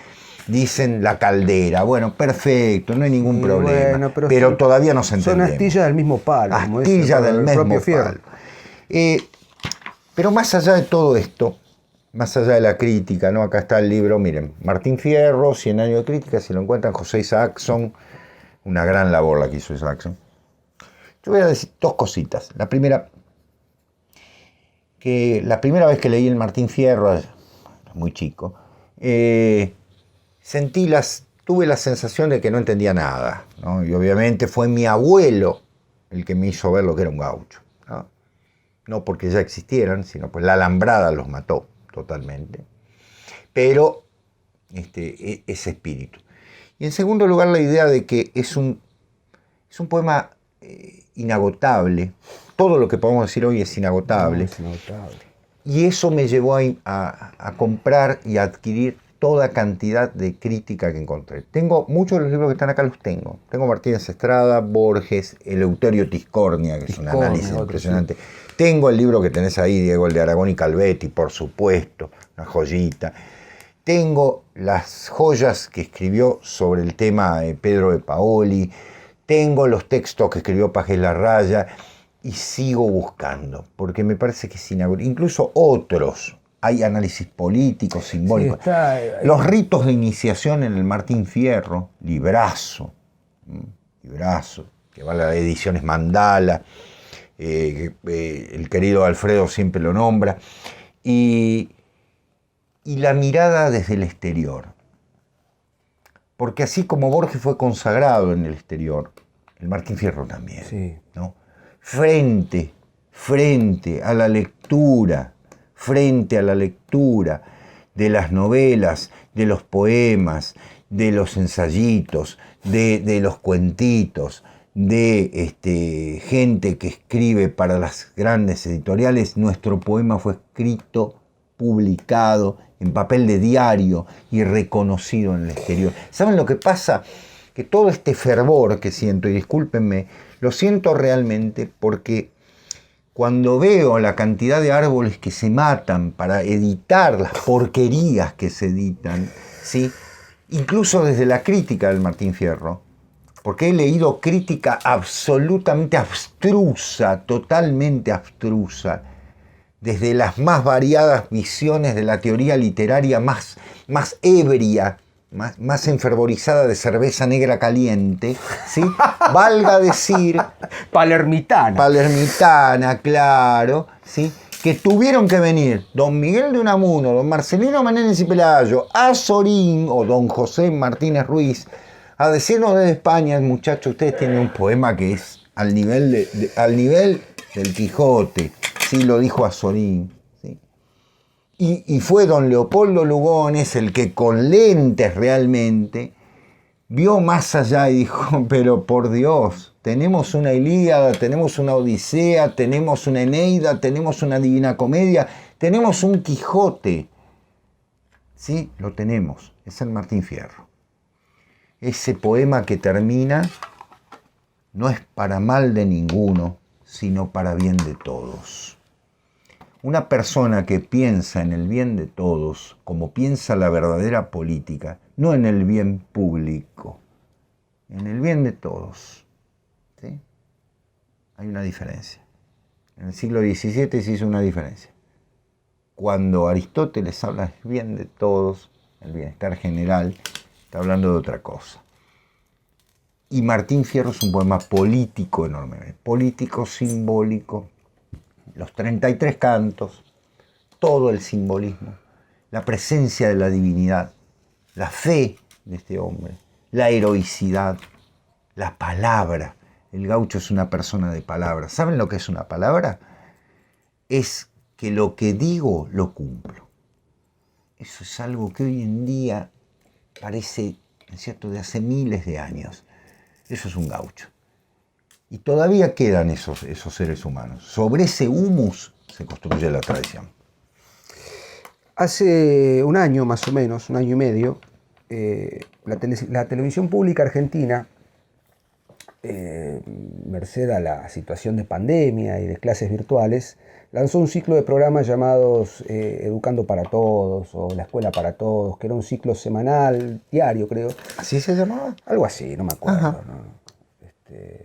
dicen la caldera. Bueno, perfecto, no hay ningún problema. Bueno, pero sí, todavía no se entiende. Son astillas del mismo palo. Astillas del mismo palo. Pero más allá de todo esto, más allá de la crítica, ¿no? Acá está el libro, miren, Martín Fierro, 100 años de crítica, si lo encuentran, José Isaacson, una gran labor la que hizo Isaacson. Yo voy a decir 2 cositas. La primera, que la primera vez que leí el Martín Fierro, muy chico, tuve la sensación de que no entendía nada, ¿no? Y obviamente fue mi abuelo el que me hizo ver lo que era un gaucho, ¿no? No porque ya existieran, sino pues la alambrada los mató totalmente. Pero ese espíritu. Y en segundo lugar, la idea de que es un poema inagotable. Todo lo que podemos decir hoy es inagotable. No, es inagotable. Y eso me llevó a comprar y a adquirir toda cantidad de crítica que encontré. Tengo muchos de los libros que están acá, los tengo. Tengo Martínez Estrada, Borges, Eleuterio Tiscornia, que es un análisis impresionante. Sí. Tengo el libro que tenés ahí, Diego, el de Aragón y Calvetti, por supuesto, una joyita. Tengo las joyas que escribió sobre el tema Pedro de Paoli. Tengo los textos que escribió Pagés Larraya. Y sigo buscando, porque me parece que es inagotable. Incluso otros. Hay análisis político, simbólico. Sí, los ritos de iniciación en el Martín Fierro, librazo, que va a las ediciones Mandala, el querido Alfredo siempre lo nombra, y la mirada desde el exterior. Porque así como Borges fue consagrado en el exterior, el Martín Fierro también, sí. ¿no? Frente frente a la lectura de las novelas, de los poemas, de los ensayitos, de los cuentitos, de gente que escribe para las grandes editoriales, nuestro poema fue escrito, publicado en papel de diario y reconocido en el exterior. ¿Saben lo que pasa? Que todo este fervor que siento, y discúlpenme, lo siento realmente porque cuando veo la cantidad de árboles que se matan para editar las porquerías que se editan, ¿sí? Incluso desde la crítica del Martín Fierro, porque he leído crítica absolutamente abstrusa, totalmente abstrusa, desde las más variadas visiones de la teoría literaria más ebria, más enfervorizada de cerveza negra caliente, ¿sí? Valga decir... Palermitana, claro, ¿sí? Que tuvieron que venir don Miguel de Unamuno, don Marcelino Menéndez y Pelayo, Azorín o don José Martínez Ruiz, a decirnos desde España, muchachos, ustedes tienen un poema que es al nivel del Quijote, sí, lo dijo Azorín. ¿Sí? Y fue don Leopoldo Lugones el que con lentes realmente vio más allá y dijo, pero por Dios, tenemos una Ilíada, tenemos una Odisea, tenemos una Eneida, tenemos una Divina Comedia, tenemos un Quijote. Sí, lo tenemos, es el Martín Fierro. Ese poema que termina no es para mal de ninguno, sino para bien de todos. Una persona que piensa en el bien de todos, como piensa la verdadera política, no en el bien público, en el bien de todos, ¿sí? Hay una diferencia. En el siglo XVII se hizo una diferencia. Cuando Aristóteles habla del bien de todos, el bienestar general, está hablando de otra cosa. Y Martín Fierro es un poema político enormemente, político, simbólico, los 33 cantos, todo el simbolismo, la presencia de la divinidad, la fe de este hombre, la heroicidad, la palabra. El gaucho es una persona de palabra. ¿Saben lo que es una palabra? Es que lo que digo lo cumplo. Eso es algo que hoy en día parece, ¿no es cierto?, de hace miles de años. Eso es un gaucho. Y todavía quedan esos seres humanos. Sobre ese humus se construye la tradición. Hace un año más o menos, un año y medio, la televisión pública argentina, merced a la situación de pandemia y de clases virtuales, lanzó un ciclo de programas llamados Educando para Todos o La Escuela para Todos, que era un ciclo semanal, diario creo. ¿Así se llamaba? Algo así, no me acuerdo. ¿No?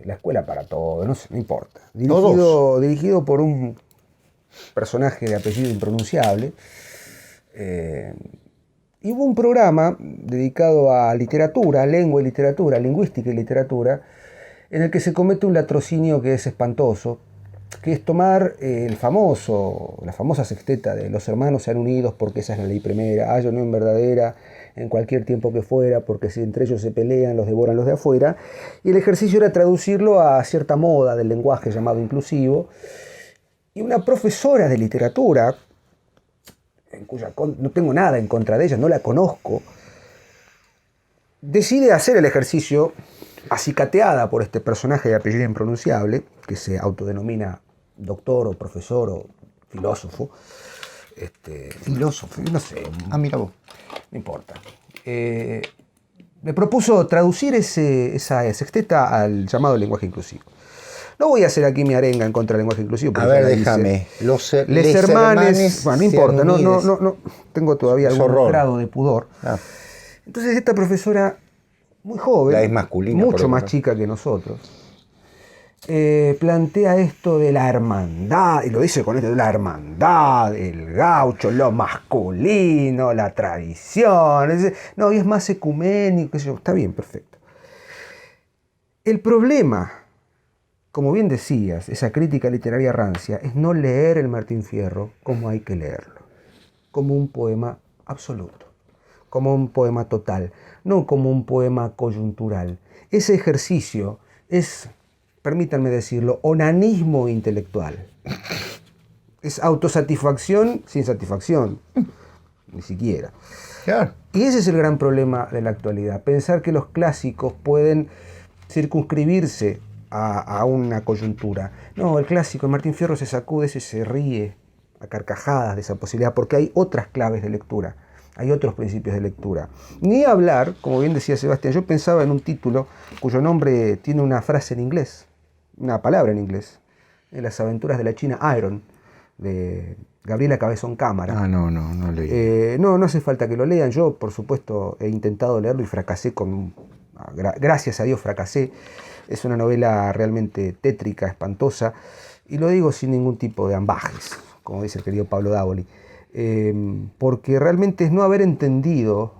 La Escuela para Todos, no sé, no importa. Dirigido por un personaje de apellido impronunciable. Y hubo un programa dedicado a literatura, lengua y literatura, lingüística y literatura, en el que se comete un latrocinio que es espantoso, que es tomar la famosa sexteta de los hermanos sean unidos porque esa es la ley primera, haya unión verdadera en cualquier tiempo que fuera, porque si entre ellos se pelean, los devoran los de afuera, y el ejercicio era traducirlo a cierta moda del lenguaje llamado inclusivo, y una profesora de literatura, no tengo nada en contra de ella, no la conozco, decide hacer el ejercicio acicateada por este personaje de apellido impronunciable, que se autodenomina doctor o profesor o filósofo. Filósofo, no sé. Mira vos. No importa. Me propuso traducir esa sexteta al llamado lenguaje inclusivo. No voy a hacer aquí mi arenga en contra del lenguaje inclusivo. A ver, déjame. Les hermanes. Bueno, no importa, no tengo todavía algún grado de pudor. Ah. Entonces esta profesora, muy joven, la es masculina, mucho más chica que nosotros, plantea esto de la hermandad, y lo dice con esto de la hermandad, el gaucho, lo masculino, la tradición. No, y es más ecuménico, está bien, perfecto. El problema, como bien decías, esa crítica literaria rancia, es no leer el Martín Fierro como hay que leerlo, como un poema absoluto, como un poema total, no como un poema coyuntural. Ese ejercicio es permítanme decirlo, onanismo intelectual. Es autosatisfacción sin satisfacción, ni siquiera. Claro. Y ese es el gran problema de la actualidad, pensar que los clásicos pueden circunscribirse a una coyuntura. No, el clásico, el Martín Fierro se sacude y se ríe a carcajadas de esa posibilidad, porque hay otras claves de lectura, hay otros principios de lectura. Ni hablar, como bien decía Sebastián, yo pensaba en un título cuyo nombre tiene una frase en inglés, una palabra en inglés, en Las aventuras de la China Iron, de Gabriela Cabezón Cámara. Ah, no leí. No hace falta que lo lean. Yo, por supuesto, he intentado leerlo y fracasé gracias a Dios fracasé. Es una novela realmente tétrica, espantosa, y lo digo sin ningún tipo de ambajes, como dice el querido Pablo Dávoli, porque realmente es no haber entendido,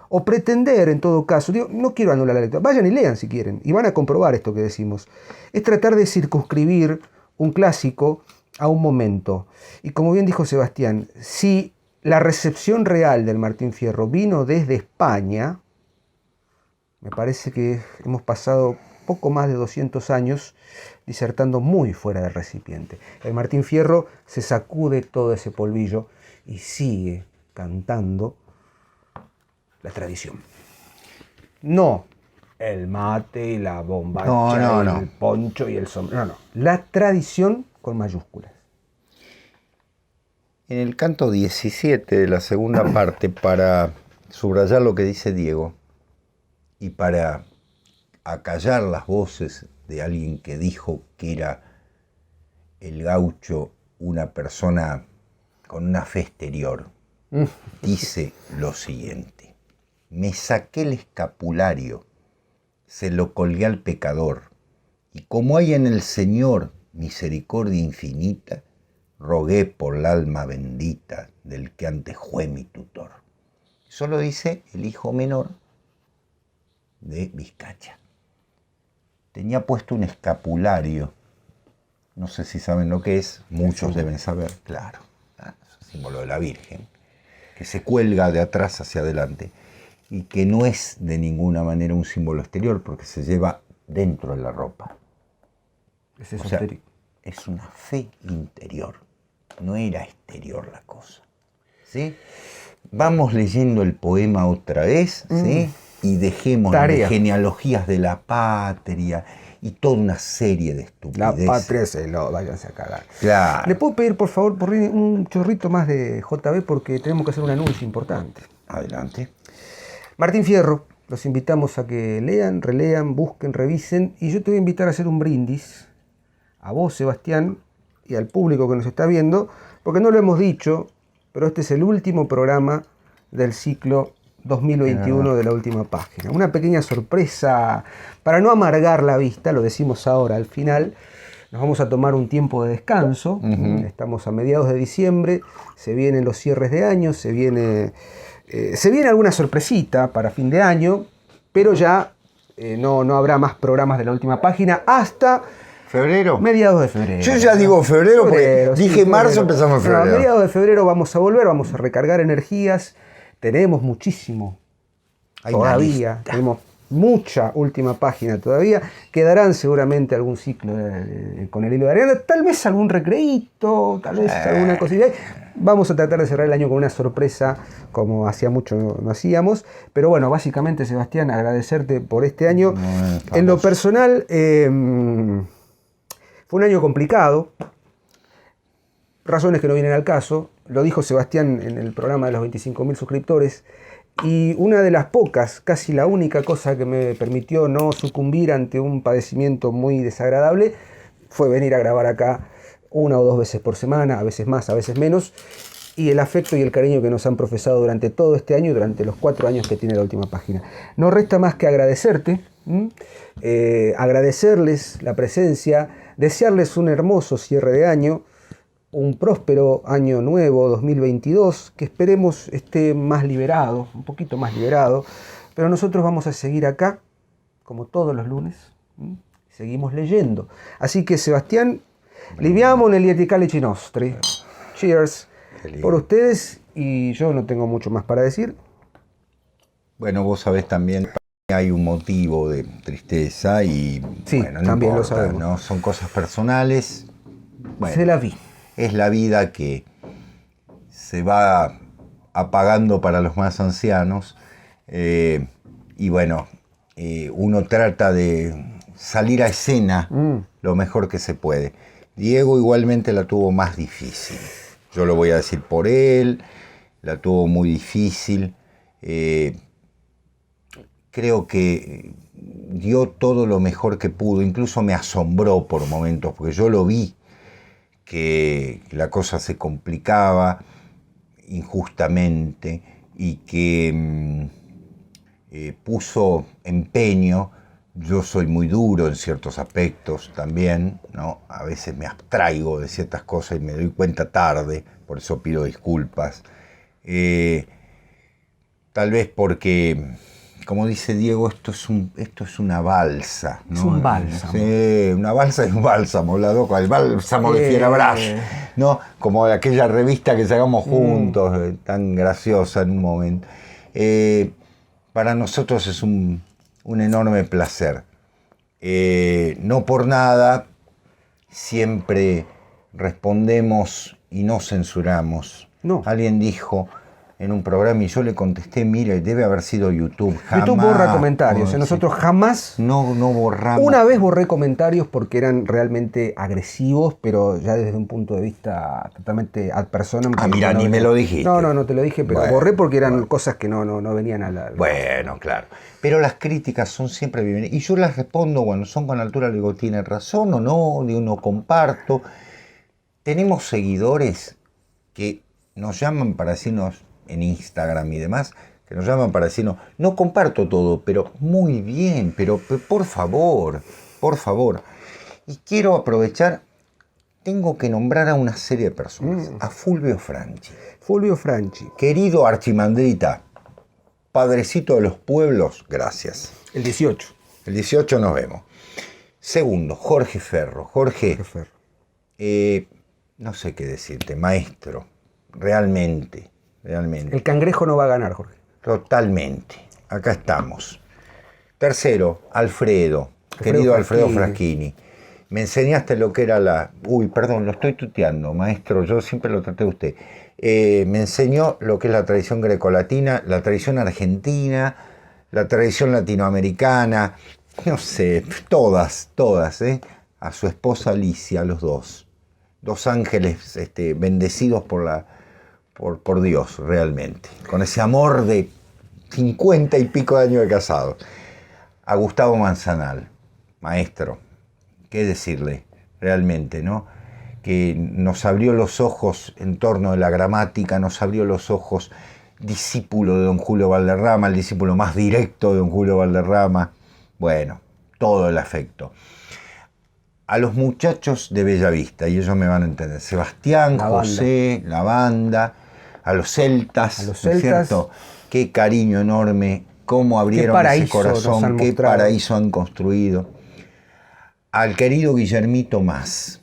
o pretender en todo caso, digo, no quiero anular la lectura, vayan y lean si quieren, y van a comprobar esto que decimos, es tratar de circunscribir un clásico a un momento. Y como bien dijo Sebastián, si la recepción real del Martín Fierro vino desde España, me parece que hemos pasado poco más de 200 años disertando muy fuera del recipiente. El Martín Fierro se sacude todo ese polvillo y sigue cantando la tradición. No el mate y la bombacha, el poncho y el sombrero. No. La tradición con mayúsculas. En el canto 17 de la segunda parte, para subrayar lo que dice Diego y para acallar las voces de alguien que dijo que era el gaucho una persona con una fe exterior, dice lo siguiente: me saqué el escapulario, se lo colgué al pecador, y como hay en el Señor misericordia infinita, rogué por el alma bendita del que antes fue mi tutor. Eso lo dice el hijo menor de Vizcacha. Tenía puesto un escapulario, no sé si saben lo que es, muchos deben saber, claro, es un símbolo de la Virgen, que se cuelga de atrás hacia adelante y que no es de ninguna manera un símbolo exterior porque se lleva dentro de la ropa. Es O sea, es una fe interior, no era exterior la cosa, ¿sí? Vamos leyendo el poema otra vez, ¿sí? Y dejemos las genealogías de la patria y toda una serie de estupideces. La patria se lo váyanse a cagar. Claro. ¿Le puedo pedir, por favor, un chorrito más de JB porque tenemos que hacer un anuncio importante? Adelante. Martín Fierro, los invitamos a que lean, relean, busquen, revisen, y yo te voy a invitar a hacer un brindis a vos, Sebastián, y al público que nos está viendo, porque no lo hemos dicho, pero este es el último programa del ciclo 2021 de La Última Página. Una pequeña sorpresa para no amargar la vista, lo decimos ahora al final. Nos vamos a tomar un tiempo de descanso. Estamos a mediados de diciembre, se vienen los cierres de año, se viene alguna sorpresita para fin de año, pero ya no habrá más programas de La Última Página hasta ¿febrero? Mediados de febrero. Yo ya digo febrero porque dije marzo, empezamos en febrero. A mediados de febrero vamos a volver, vamos a recargar energías. Tenemos muchísimo todavía, tenemos mucha última página todavía. Quedarán seguramente algún ciclo con el hilo de Ariana, tal vez algún recreíto, tal vez alguna cosilla. Vamos a tratar de cerrar el año con una sorpresa como hacía mucho no hacíamos. Pero bueno, básicamente, Sebastián, agradecerte por este año. En lo personal, fue un año complicado. Razones que no vienen al caso. Lo dijo Sebastián en el programa de los 25.000 suscriptores. Y una de las pocas, casi la única cosa que me permitió no sucumbir ante un padecimiento muy desagradable fue venir a grabar acá 1 o 2 veces por semana, a veces más, a veces menos, y el afecto y el cariño que nos han profesado durante todo este año y durante los 4 años que tiene La Última Página. No resta más que agradecerte, agradecerles la presencia, desearles un hermoso cierre de año, un próspero año nuevo 2022, que esperemos esté más liberado, un poquito más liberado, pero nosotros vamos a seguir acá, como todos los lunes, seguimos leyendo. Así que, Sebastián, liviamo negli calici nostri. Cheers por ustedes, y yo no tengo mucho más para decir. Bueno, vos sabés también, hay un motivo de tristeza y Sí, bueno, no también lo importa, sabemos. ¿no? Son cosas personales. Bueno, Se la vi. es la vida que se va apagando para los más ancianos y bueno, uno trata de salir a escena lo mejor que se puede. Diego igualmente la tuvo más difícil. Yo lo voy a decir por él, la tuvo muy difícil. Creo que dio todo lo mejor que pudo, incluso me asombró por momentos, porque yo lo vi, que la cosa se complicaba injustamente y que puso empeño. Yo soy muy duro en ciertos aspectos también, ¿no? A veces me abstraigo de ciertas cosas y me doy cuenta tarde, por eso pido disculpas. Tal vez porque, como dice Diego, esto es una balsa, ¿no? Es un bálsamo. Sí, una balsa y un bálsamo, la doca, el bálsamo de Fierabrás, ¿no? Como aquella revista que sacamos juntos, tan graciosa en un momento. Para nosotros es un enorme placer. No por nada, siempre respondemos y no censuramos. No. Alguien dijo en un programa y yo le contesté, mire, debe haber sido YouTube. Jamás, YouTube borra comentarios. Nosotros jamás. no borramos. Una vez borré comentarios porque eran realmente agresivos, pero ya desde un punto de vista totalmente ad personam. Ah, mira, ni me lo dijiste. No te lo dije, pero Bueno, borré porque eran cosas que no venían a la... Bueno, claro. Pero las críticas son siempre bienvenidas. Y yo las respondo cuando son con altura. Le digo, ¿tiene razón o no? Digo, no comparto. Tenemos seguidores que nos llaman para decirnos en Instagram y demás, que nos llaman para decirnos, no comparto todo, pero muy bien, pero por favor. Y quiero aprovechar, tengo que nombrar a una serie de personas, a Fulvio Franchi. Fulvio Franchi. Querido Archimandrita, padrecito de los pueblos, gracias. El 18. El 18 nos vemos. Segundo, Jorge Ferro. Jorge, no sé qué decirte, maestro, realmente. El cangrejo no va a ganar, Jorge. Totalmente. Acá estamos. Tercero, querido Alfredo Fraschini. Me enseñaste lo que era la... Uy, perdón, lo estoy tuteando, maestro, yo siempre lo traté de usted. Me enseñó lo que es la tradición grecolatina, la tradición argentina, la tradición latinoamericana, no sé, todas, a su esposa Alicia, los dos. Dos ángeles bendecidos por Dios, realmente, con ese amor de 50 y pico de años de casados. A Gustavo Manzanal, maestro, qué decirle, realmente, ¿no? Que nos abrió los ojos en torno de la gramática, nos abrió los ojos, discípulo de don Julio Valderrama, el discípulo más directo de don Julio Valderrama, bueno, todo el afecto. A los muchachos de Bellavista, y ellos me van a entender, Sebastián, José, la banda, a los celtas, ¿no es cierto? Qué cariño enorme, cómo abrieron ese corazón, qué paraíso han construido. Al querido Guillermito Más.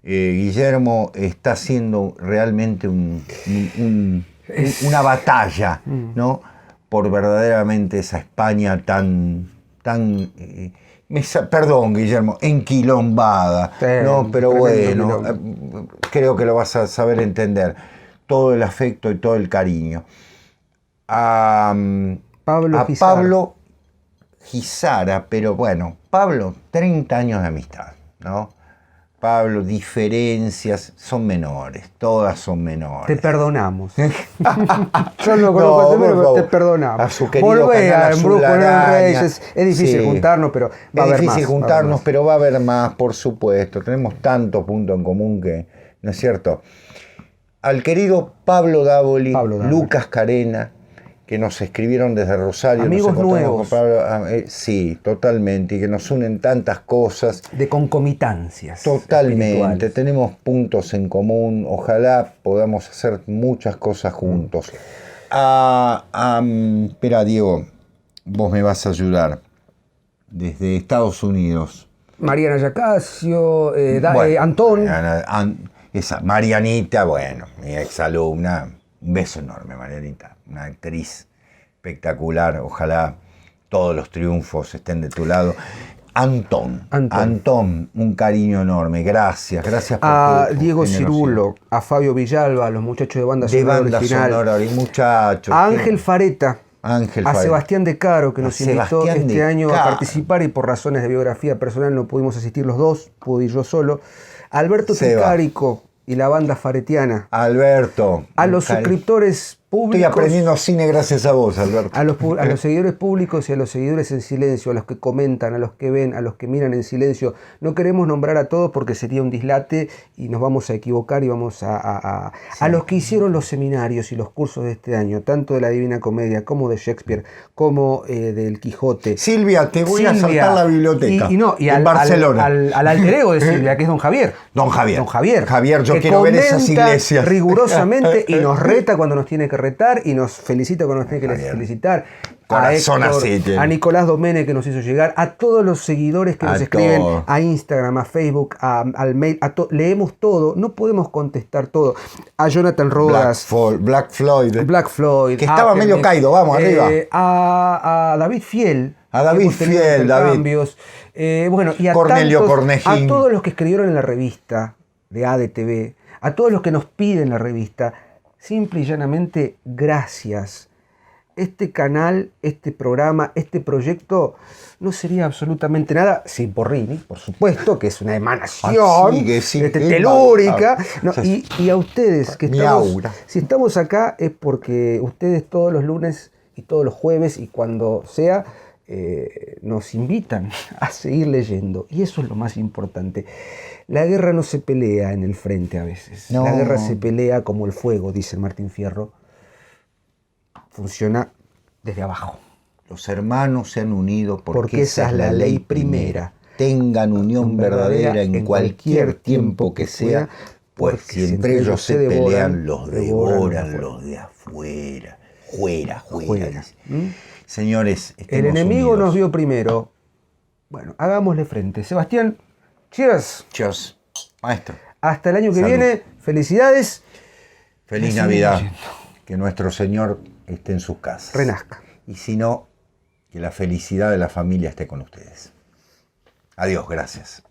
Guillermo está haciendo realmente una batalla, ¿no? Por verdaderamente esa España tan perdón, Guillermo, enquilombada, ¿no? Pero bueno, creo que lo vas a saber entender. Todo el afecto y todo el cariño. A Pablo Gizara, pero bueno, Pablo, 30 años de amistad, ¿no? Pablo, diferencias son menores, todas son menores. Te perdonamos. Yo no conozco, pero te perdonamos. A su querido Volvé canal a Azul Embrujo en el Araña. Reyes. Es difícil juntarnos, pero va a haber más. Es difícil juntarnos, pero va a haber más, por supuesto. Tenemos tantos puntos en común que, ¿no es cierto? Al querido Pablo Dávoli, Lucas Carena, que nos escribieron desde Rosario. Amigos nuevos. Sí, totalmente, y que nos unen tantas cosas. De concomitancias. Totalmente, tenemos puntos en común, ojalá podamos hacer muchas cosas juntos. Espera, Diego, vos me vas a ayudar. Desde Estados Unidos. Mariana Yacasio, Antón. Esa Marianita, bueno, mi exalumna, un beso enorme, Marianita, una actriz espectacular, ojalá todos los triunfos estén de tu lado. Antón, un cariño enorme. Gracias por A tu Diego generosidad. Cirulo, a Fabio Villalba, a los muchachos de Banda De Sonora Banda Original, Sonora y muchachos. a Ángel Fareta, Ángel a Fareta. Sebastián De Caro, que A nos invitó Sebastián este De año a Caro. participar y por razones de biografía personal no pudimos asistir los dos, pude ir yo solo. A Alberto Seba. Tricarico y la banda faretiana. Alberto. A los suscriptores públicos. Estoy aprendiendo cine gracias a vos, Alberto. A los seguidores públicos y a los seguidores en silencio, a los que comentan, a los que ven, a los que miran en silencio. No queremos nombrar a todos porque sería un dislate y nos vamos a equivocar y vamos a los que hicieron los seminarios y los cursos de este año, tanto de la Divina Comedia como de Shakespeare, como del Quijote. Silvia, te voy a saltar la biblioteca. Y en Barcelona. al alter ego de Silvia, que es don Javier. Don Javier. Don Javier. Javier, yo que quiero ver esas comenta iglesias. rigurosamente y nos reta cuando nos tiene que retar y nos felicita cuando nos tiene que Javier. felicitar. Corazón a Héctor, así tiene. a Nicolás Domene que nos hizo llegar, a todos los seguidores que A nos escriben todos. a Instagram, a Facebook, al mail, leemos todo, no podemos contestar todo. A Jonathan Rodas, Black Floyd. Black Floyd, Que estaba medio caído, vamos, arriba. A David Fiel. A David hemos tenido Fiel, intercambios. Bueno, y a Cornelio tantos, Cornejín. a todos los que escribieron en la revista de ADTV, a todos los que nos piden la revista, simple y llanamente, gracias. Este canal, este programa, este proyecto no sería absolutamente nada sin Porrini, por supuesto, que es una emanación telúrica. No, y a ustedes, que Mi estamos, aura. si estamos acá es porque ustedes todos los lunes y todos los jueves y cuando sea, nos invitan a seguir leyendo. Y eso es lo más importante. La guerra no se pelea en el frente a veces. No. La guerra se pelea como el fuego, dice Martín Fierro. Funciona desde abajo. Los hermanos se han unido Porque esa es la ley primera. Tengan unión verdadera en cualquier tiempo que sea, pues si entre ellos se pelean, los devoran los de afuera. Fuera. Dice. Señores, El estemos enemigo unidos. nos vio primero. Bueno, hagámosle frente. Sebastián, cheers. Cheers. Maestro, Hasta el año que Salud. viene. Felicidades. feliz Me Navidad. siguen Que nuestro Señor esté en sus casas. Renazca. Y si no, que la felicidad de la familia esté con ustedes. Adiós, gracias.